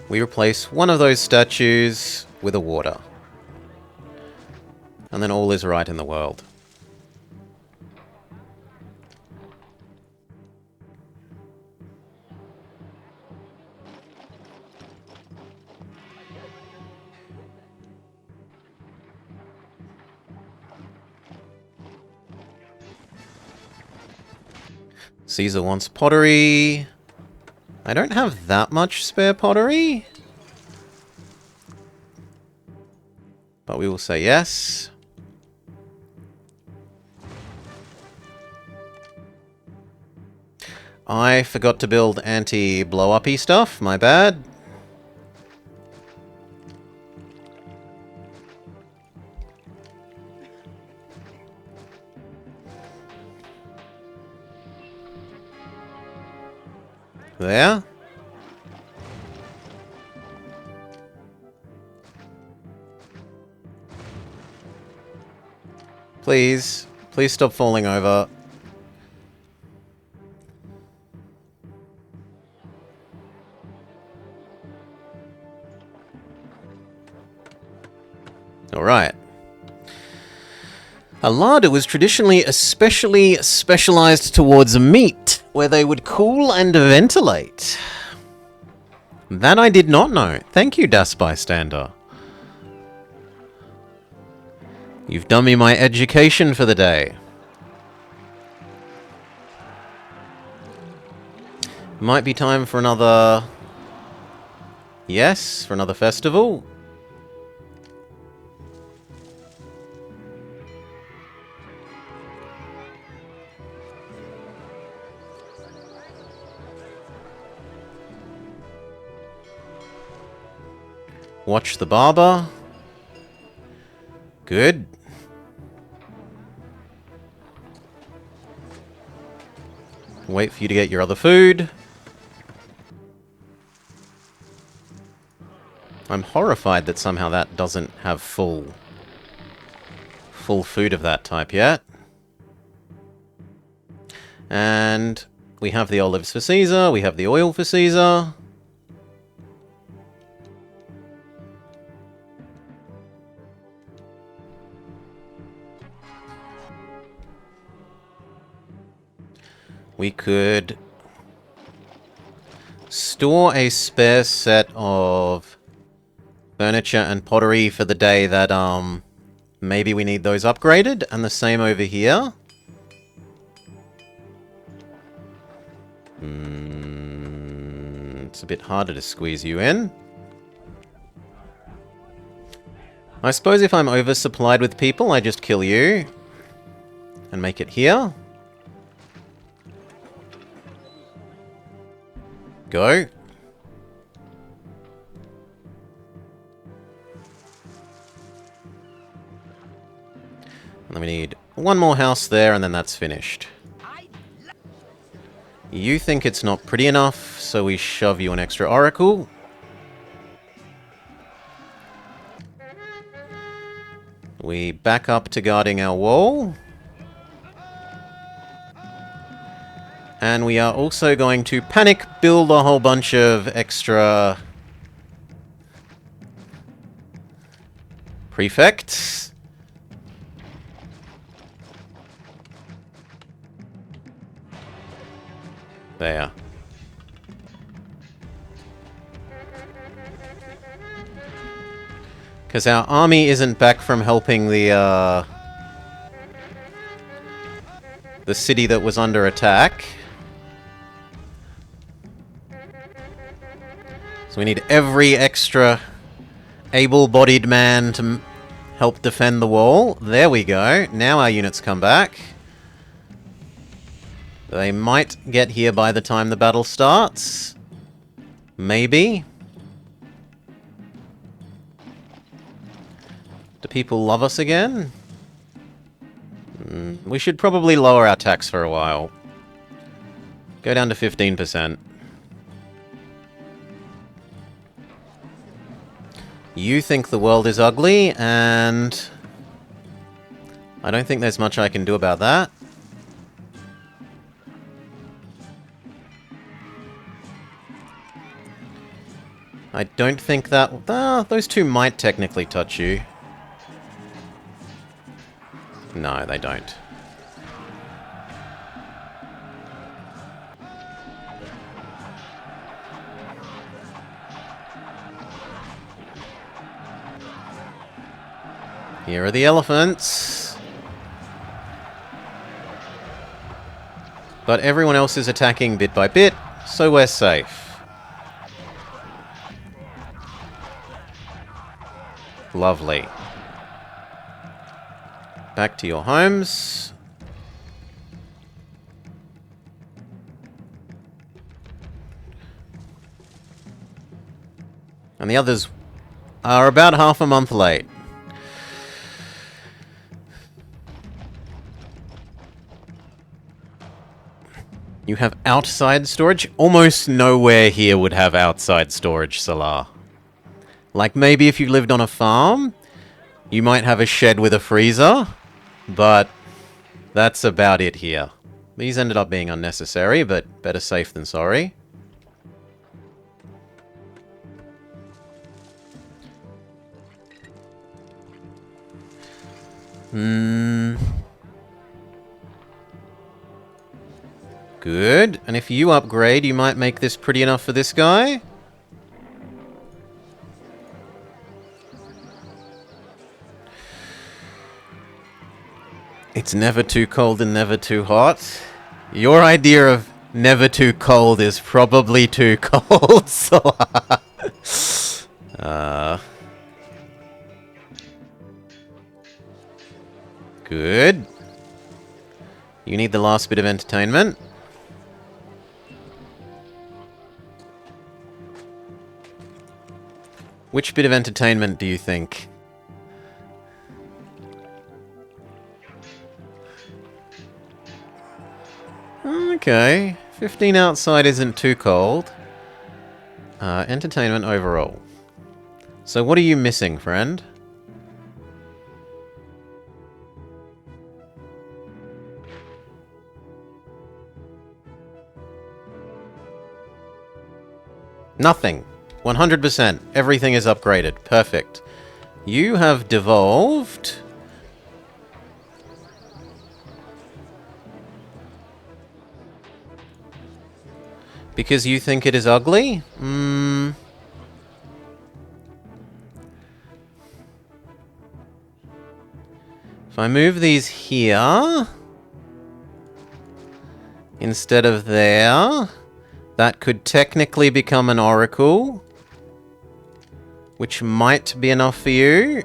we replace one of those statues with a water. And then all is right in the world. Caesar wants pottery. I don't have that much spare pottery. But we will say yes. I forgot to build anti-blow-uppy stuff. My bad. There. Please. Please stop falling over. Alright. A larder was traditionally especially specialized towards meat, where they would cool and ventilate. That I did not know. Thank you, Das Bystander. You've done me my education for the day. Might be time for another... Yes, for another festival. Watch the barber. Good. Wait for you to get your other food. I'm horrified that somehow that doesn't have full food of that type yet. And we have the olives for Caesar, we have the oil for Caesar. We could store a spare set of furniture and pottery for the day that, maybe we need those upgraded, and the same over here. It's a bit harder to squeeze you in. I suppose if I'm oversupplied with people, I just kill you and make it here. Go. And then we need one more house there, and then that's finished. You think it's not pretty enough, so we shove you an extra oracle. We back up to guarding our wall. And we are also going to panic build a whole bunch of extra prefects. There. Because our army isn't back from helping the city that was under attack. So we need every extra able-bodied man to help defend the wall. There we go. Now our units come back. They might get here by the time the battle starts. Maybe. Do people love us again? We should probably lower our tax for a while. Go down to 15%. You think the world is ugly, and I don't think there's much I can do about that. I don't think that... those two might technically touch you. No, they don't. Here are the elephants. But everyone else is attacking bit by bit, so we're safe. Lovely. Back to your homes. And the others are about half a month late. You have outside storage? Almost nowhere here would have outside storage, Salah. Like, maybe if you lived on a farm, you might have a shed with a freezer, but that's about it here. These ended up being unnecessary, but better safe than sorry. Good. And if you upgrade, you might make this pretty enough for this guy. It's never too cold and never too hot. Your idea of never too cold is probably too cold. So, good. You need the last bit of entertainment. Which bit of entertainment do you think? Okay, 15 outside isn't too cold. Entertainment overall. So what are you missing, friend? Nothing. 100%. Everything is upgraded. Perfect. You have devolved... because you think it is ugly? If I move these here... instead of there... that could technically become an oracle. Which might be enough for you.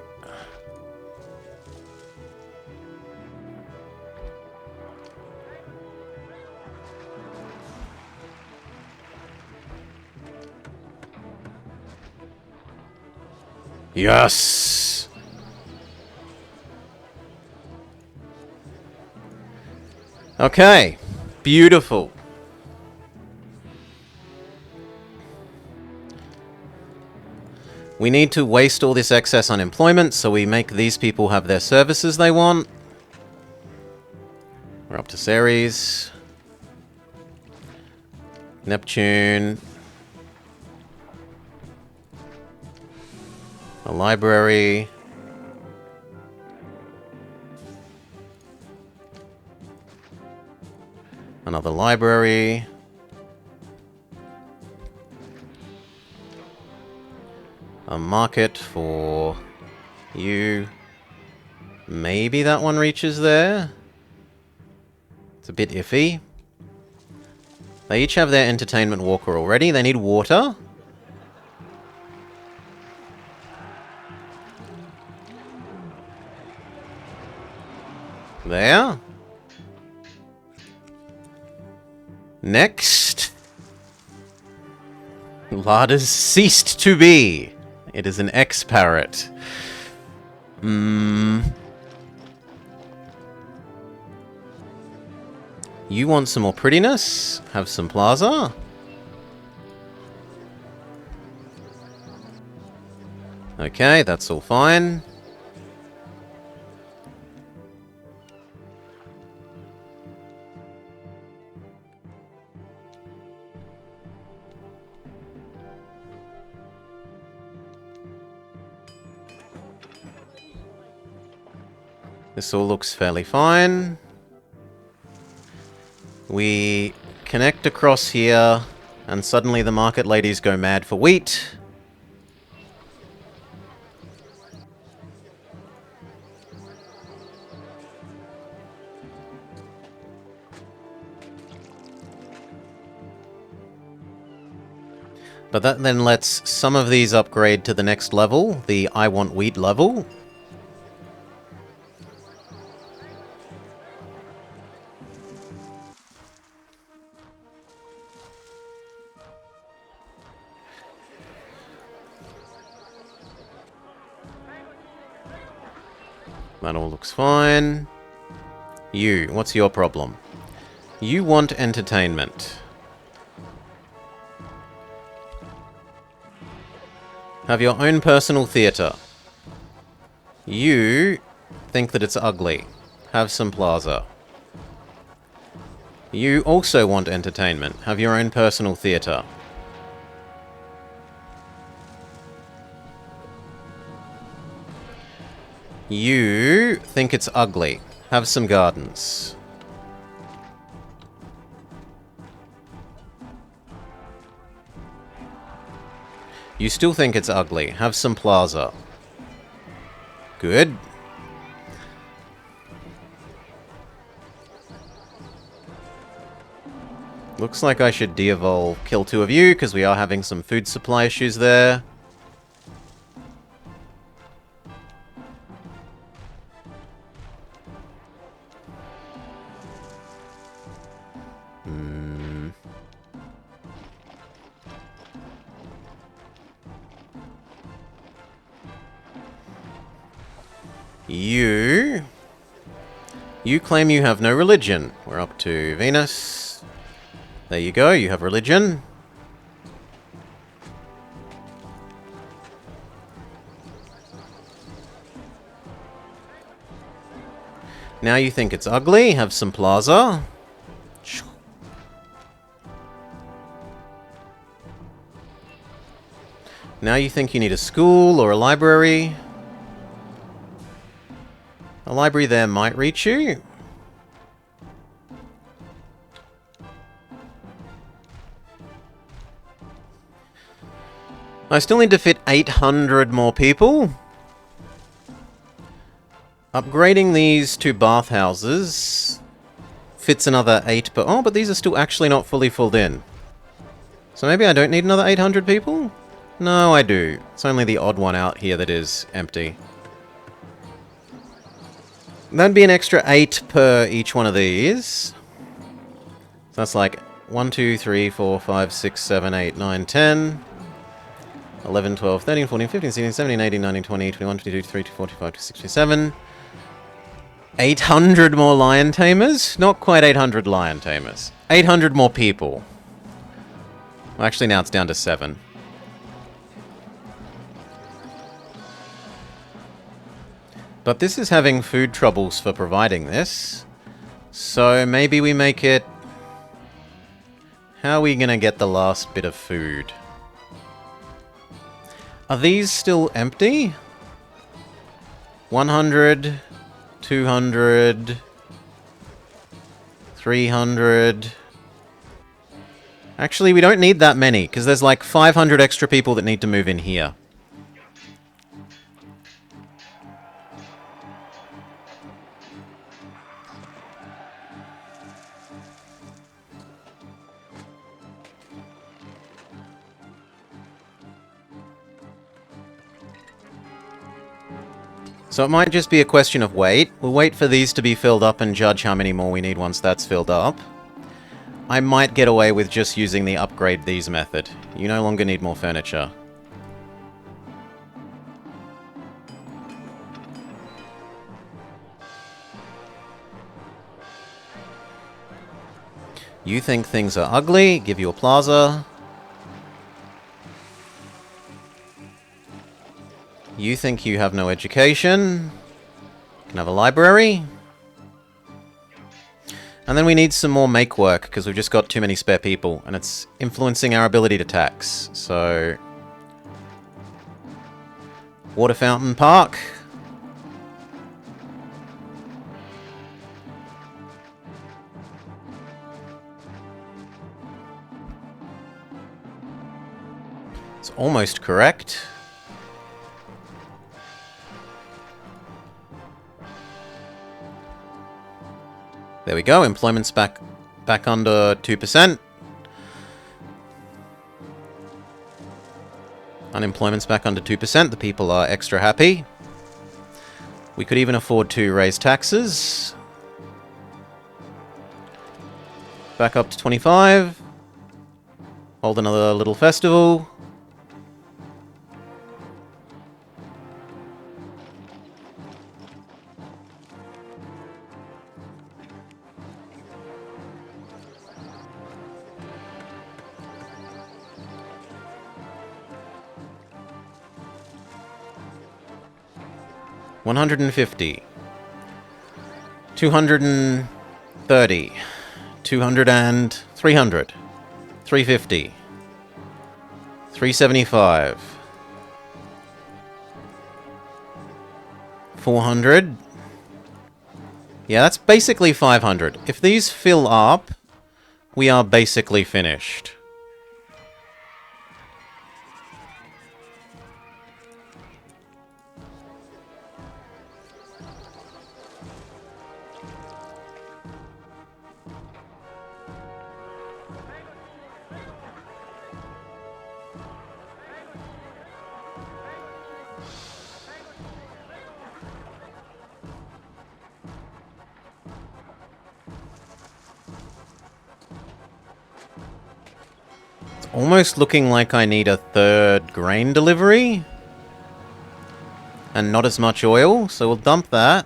Yes! Okay. Beautiful. We need to waste all this excess unemployment, so we make these people have their services they want. We're up to Ceres. Neptune. A library. Another library. A market for you. Maybe that one reaches there. It's a bit iffy. They each have their entertainment walker already. They need water. There. Next. Larda's ceased to be. It is an X-parrot. You want some more prettiness? Have some plaza. Okay, that's all fine. This all looks fairly fine. We connect across here, and suddenly the market ladies go mad for wheat. But that then lets some of these upgrade to the next level, the I want wheat level. That all looks fine. You, what's your problem? You want entertainment. Have your own personal theatre. You think that it's ugly. Have some plaza. You also want entertainment. Have your own personal theatre. You think it's ugly. Have some gardens. You still think it's ugly. Have some plaza. Good. Looks like I should de-evolve, kill 2 of you, because we are having some food supply issues there. You claim you have no religion. We're up to Venus. There you go, you have religion. Now you think it's ugly, have some plaza. Now you think you need a school or a library. A library there might reach you. I still need to fit 800 more people. Upgrading these 2 bathhouses fits another 8, but these are still actually not fully filled in. So maybe I don't need another 800 people? No, I do. It's only the odd one out here that is empty. That'd be an extra 8 per each one of these. So that's like 1, 2, 3, 4, 5, 6, 7, 8, 9, 10, 11, 12, 13, 14, 15, 16, 17, 18, 19, 20, 21, 22, 23, 24, 25, 26, 27. 800 more lion tamers? Not quite 800 lion tamers. 800 more people. Well, actually, now it's down to 7. But this is having food troubles for providing this. So maybe we make it... How are we going to get the last bit of food? Are these still empty? 100, 200, 300... Actually, we don't need that many, because there's like 500 extra people that need to move in here. So it might just be a question of wait. We'll wait for these to be filled up and judge how many more we need once that's filled up. I might get away with just using the upgrade these method. You no longer need more furniture. You think things are ugly, give you a plaza. You think you have no education. Can have a library. And then we need some more make work, because we've just got too many spare people, and it's influencing our ability to tax. So... Water fountain park. It's almost correct. There we go, employment's back under 2%. Unemployment's back under 2%, the people are extra happy. We could even afford to raise taxes. Back up to 25. Hold another little festival. $150, $230, 200 and 300, 350, 375, 400. Yeah, that's basically 500. If these fill up, we are basically finished. almost looking like I need a third grain delivery. And not as much oil, so we'll dump that.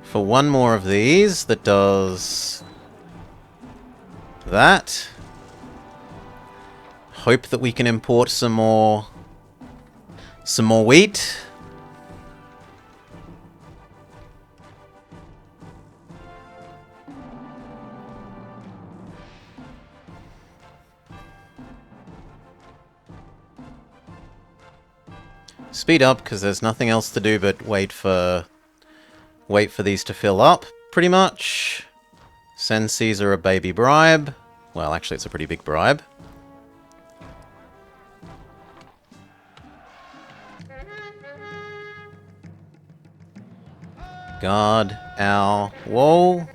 For one more of these that does that. Hope that we can import some more wheat. Speed up, because there's nothing else to do but wait for these to fill up, pretty much. Send Caesar a baby bribe. Well, actually, it's a pretty big bribe. Guard our wall.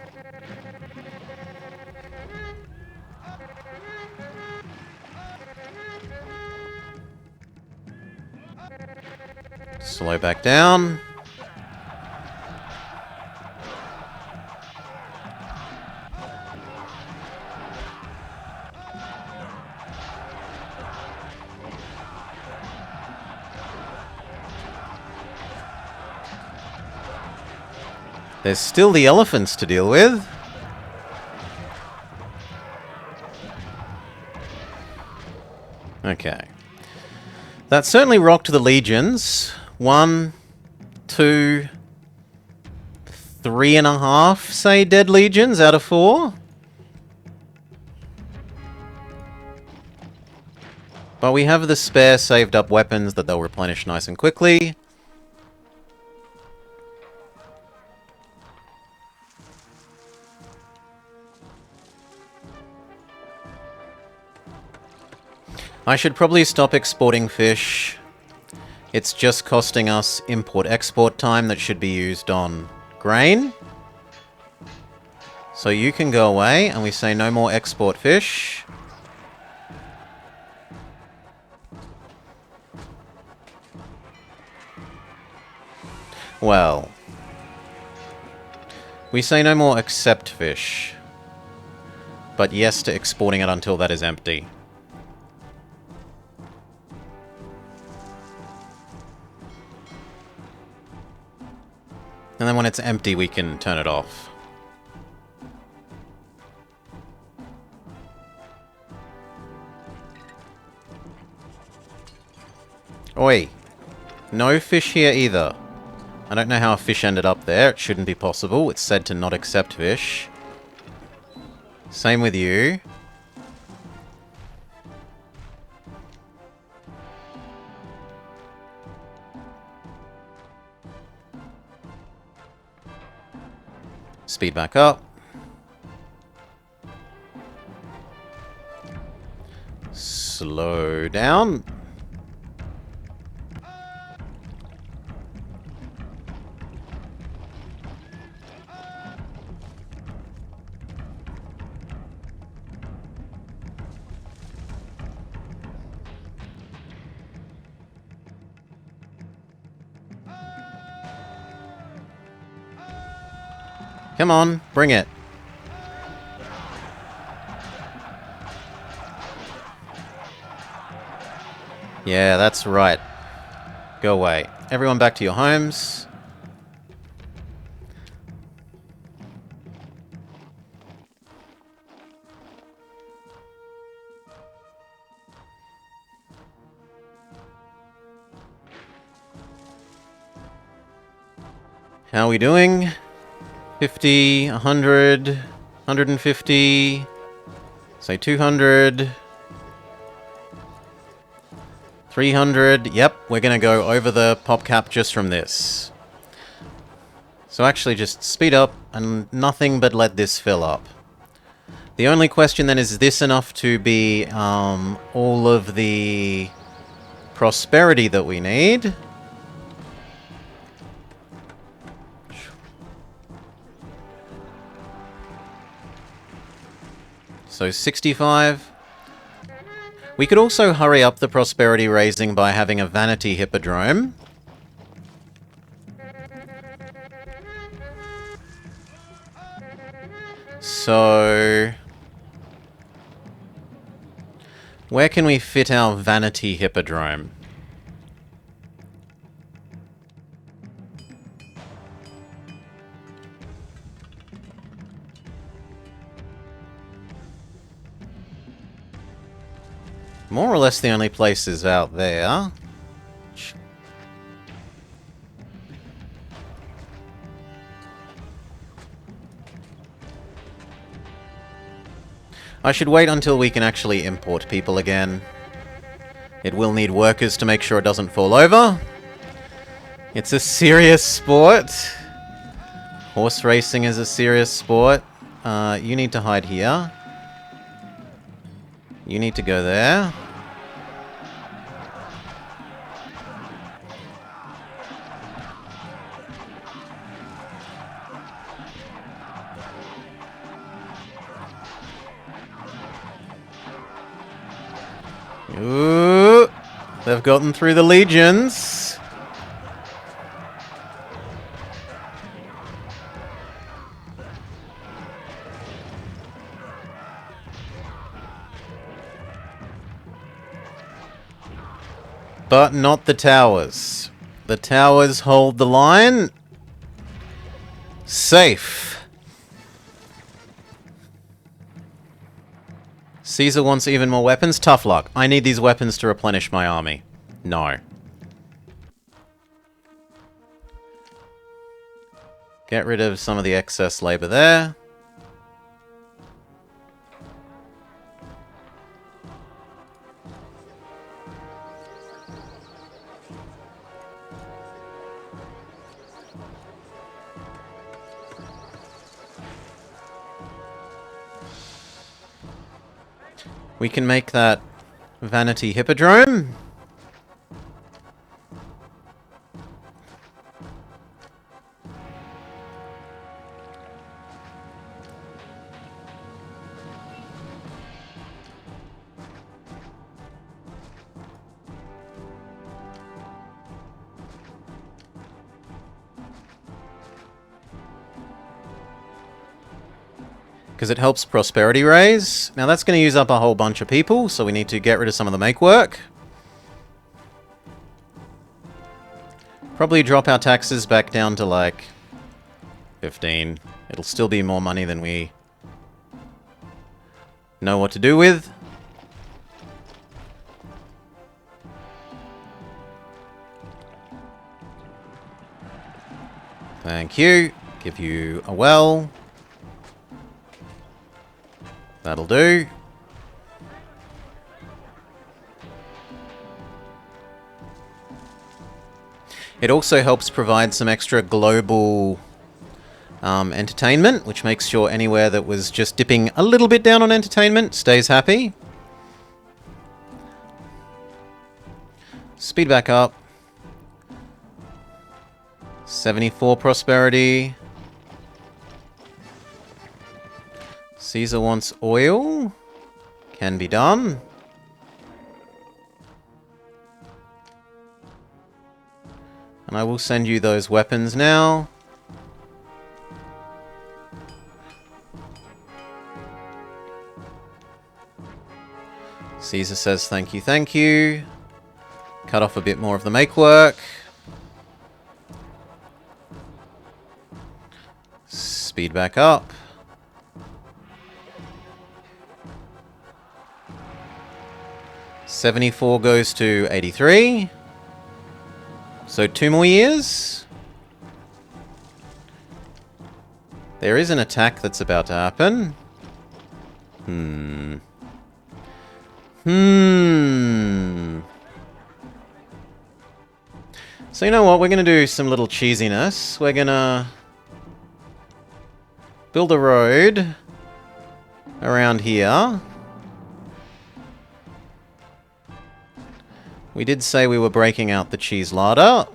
Slow back down. There's still the elephants to deal with. Okay. That certainly rocked the legions. 1, 2, 3.5, say, dead legions out of 4. But we have the spare saved up weapons that they'll replenish nice and quickly. I should probably stop exporting fish. It's just costing us import-export time that should be used on grain. So you can go away, and we say no more export fish. Well, we say no more accept fish. But yes to exporting it until that is empty. And then when it's empty, we can turn it off. Oi! No fish here either. I don't know how a fish ended up there. It shouldn't be possible. It's said to not accept fish. Same with you. Speed back up. Slow down. Come on, bring it. Yeah, that's right. Go away. Everyone back to your homes. How are we doing? 50, 100, 150, say 200, 300. Yep, we're going to go over the pop cap just from this. So actually just speed up and nothing but let this fill up. The only question then is this enough to be all of the prosperity that we need? So 65. We could also hurry up the prosperity raising by having a vanity hippodrome. So Where can we fit our vanity hippodrome? More or less the only places out there. I should wait until we can actually import people again. It will need workers to make sure it doesn't fall over. It's a serious sport. Horse racing is a serious sport. You need to hide here. You need to go there. Ooh, they've gotten through the legions. But not the towers. The towers hold the line. Safe. Caesar wants even more weapons. Tough luck. I need these weapons to replenish my army. No. Get rid of some of the excess labor there. We can make that vanity hippodrome. Because it helps prosperity raise. Now that's going to use up a whole bunch of people, so we need to get rid of some of the make work. Probably drop our taxes back down to like 15. It'll still be more money than we know what to do with. Thank you. Give you a well. That'll do. It also helps provide some extra global entertainment, which makes sure anywhere that was just dipping a little bit down on entertainment stays happy. Speed back up. 74 prosperity. Caesar wants oil. Can be done. And I will send you those weapons now. Caesar says thank you, thank you. Cut off a bit more of the make work. Speed back up. $74 goes to 83. So 2 more years. There is an attack that's about to happen. So you know what? We're going to do some little cheesiness. We're going to build a road around here. We did say we were breaking out the cheese larder.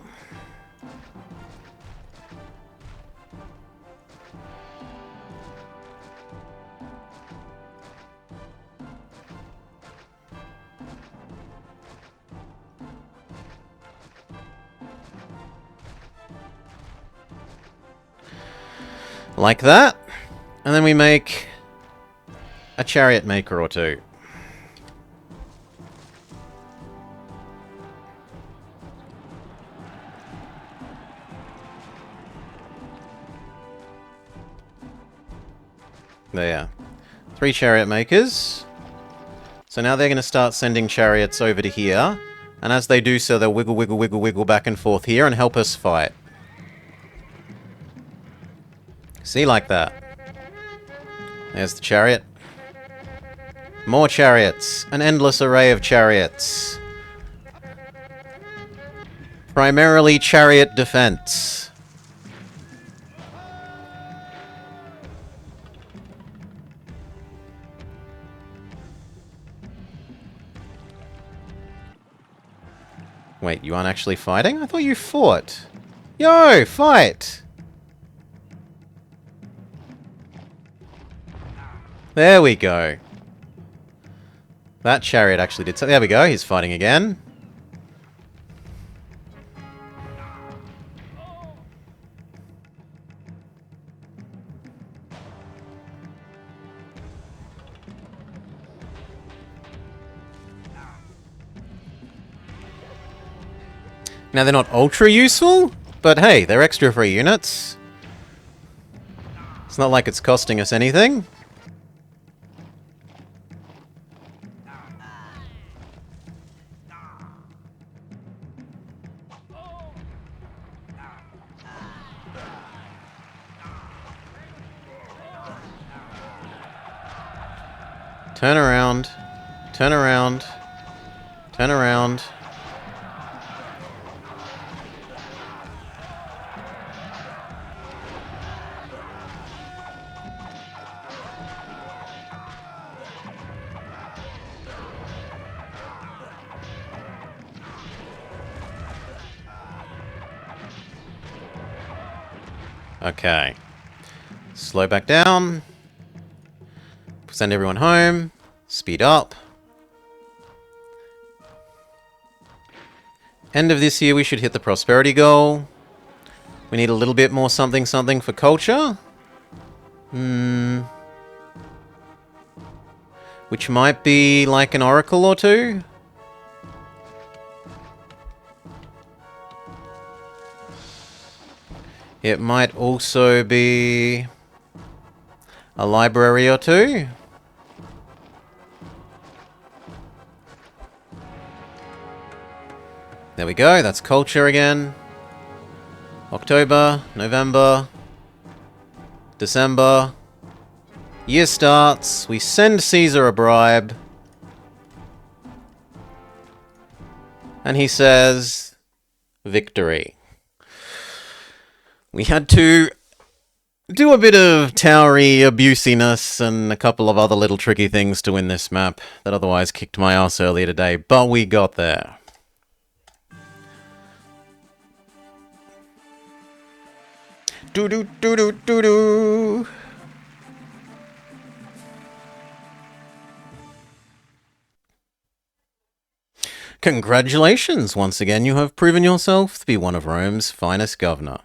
Like that. And then we make a chariot maker or two. There. 3 chariot makers. So now they're going to start sending chariots over to here. And as they do so, they'll wiggle, wiggle, wiggle, wiggle back and forth here and help us fight. See, like that. There's the chariot. More chariots. An endless array of chariots. Primarily chariot defense. Wait, you aren't actually fighting? I thought you fought. Yo, fight! There we go. That chariot actually did something. There we go, he's fighting again. Now, they're not ultra useful, but hey, they're extra free units. It's not like it's costing us anything. Turn around. Turn around. Turn around. Okay. Slow back down. Send everyone home. Speed up. End of this year, we should hit the prosperity goal. We need a little bit more something something for culture. Which might be like an oracle or two. It might also be a library or two. There we go, that's culture again. October, November, December. Year starts, we send Caesar a bribe. And he says, victory. We had to do a bit of towery abusiness and a couple of other little tricky things to win this map that otherwise kicked my ass earlier today, but we got there. Do-do-do-do-do-do. Congratulations! Once again, you have proven yourself to be one of Rome's finest governor.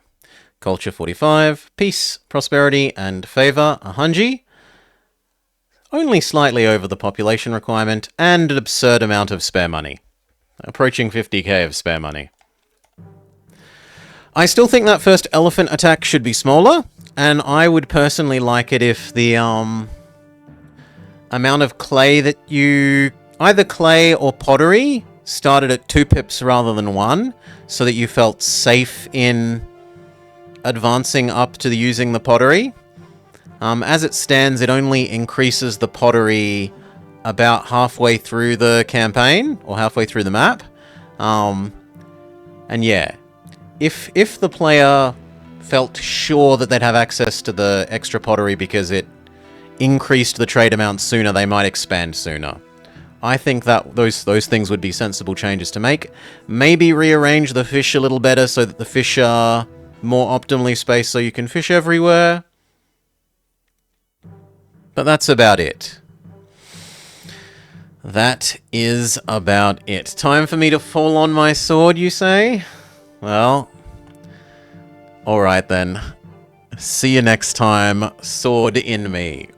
Culture 45, peace, prosperity, and favour 100. Only slightly over the population requirement, and an absurd amount of spare money. Approaching 50k of spare money. I still think that first elephant attack should be smaller, and I would personally like it if the amount of clay that you... either clay or pottery started at 2 pips rather than 1, so that you felt safe in advancing up to using the pottery. As it stands, it only increases the pottery about halfway through the campaign, or halfway through the map. And yeah, if the player felt sure that they'd have access to the extra pottery because it increased the trade amount sooner, they might expand sooner. I think that those things would be sensible changes to make. Maybe rearrange the fish a little better so that the fish are more optimally spaced so you can fish everywhere. But that's about it. That is about it. Time for me to fall on my sword, you say? Well, alright then. See you next time. Sword in me.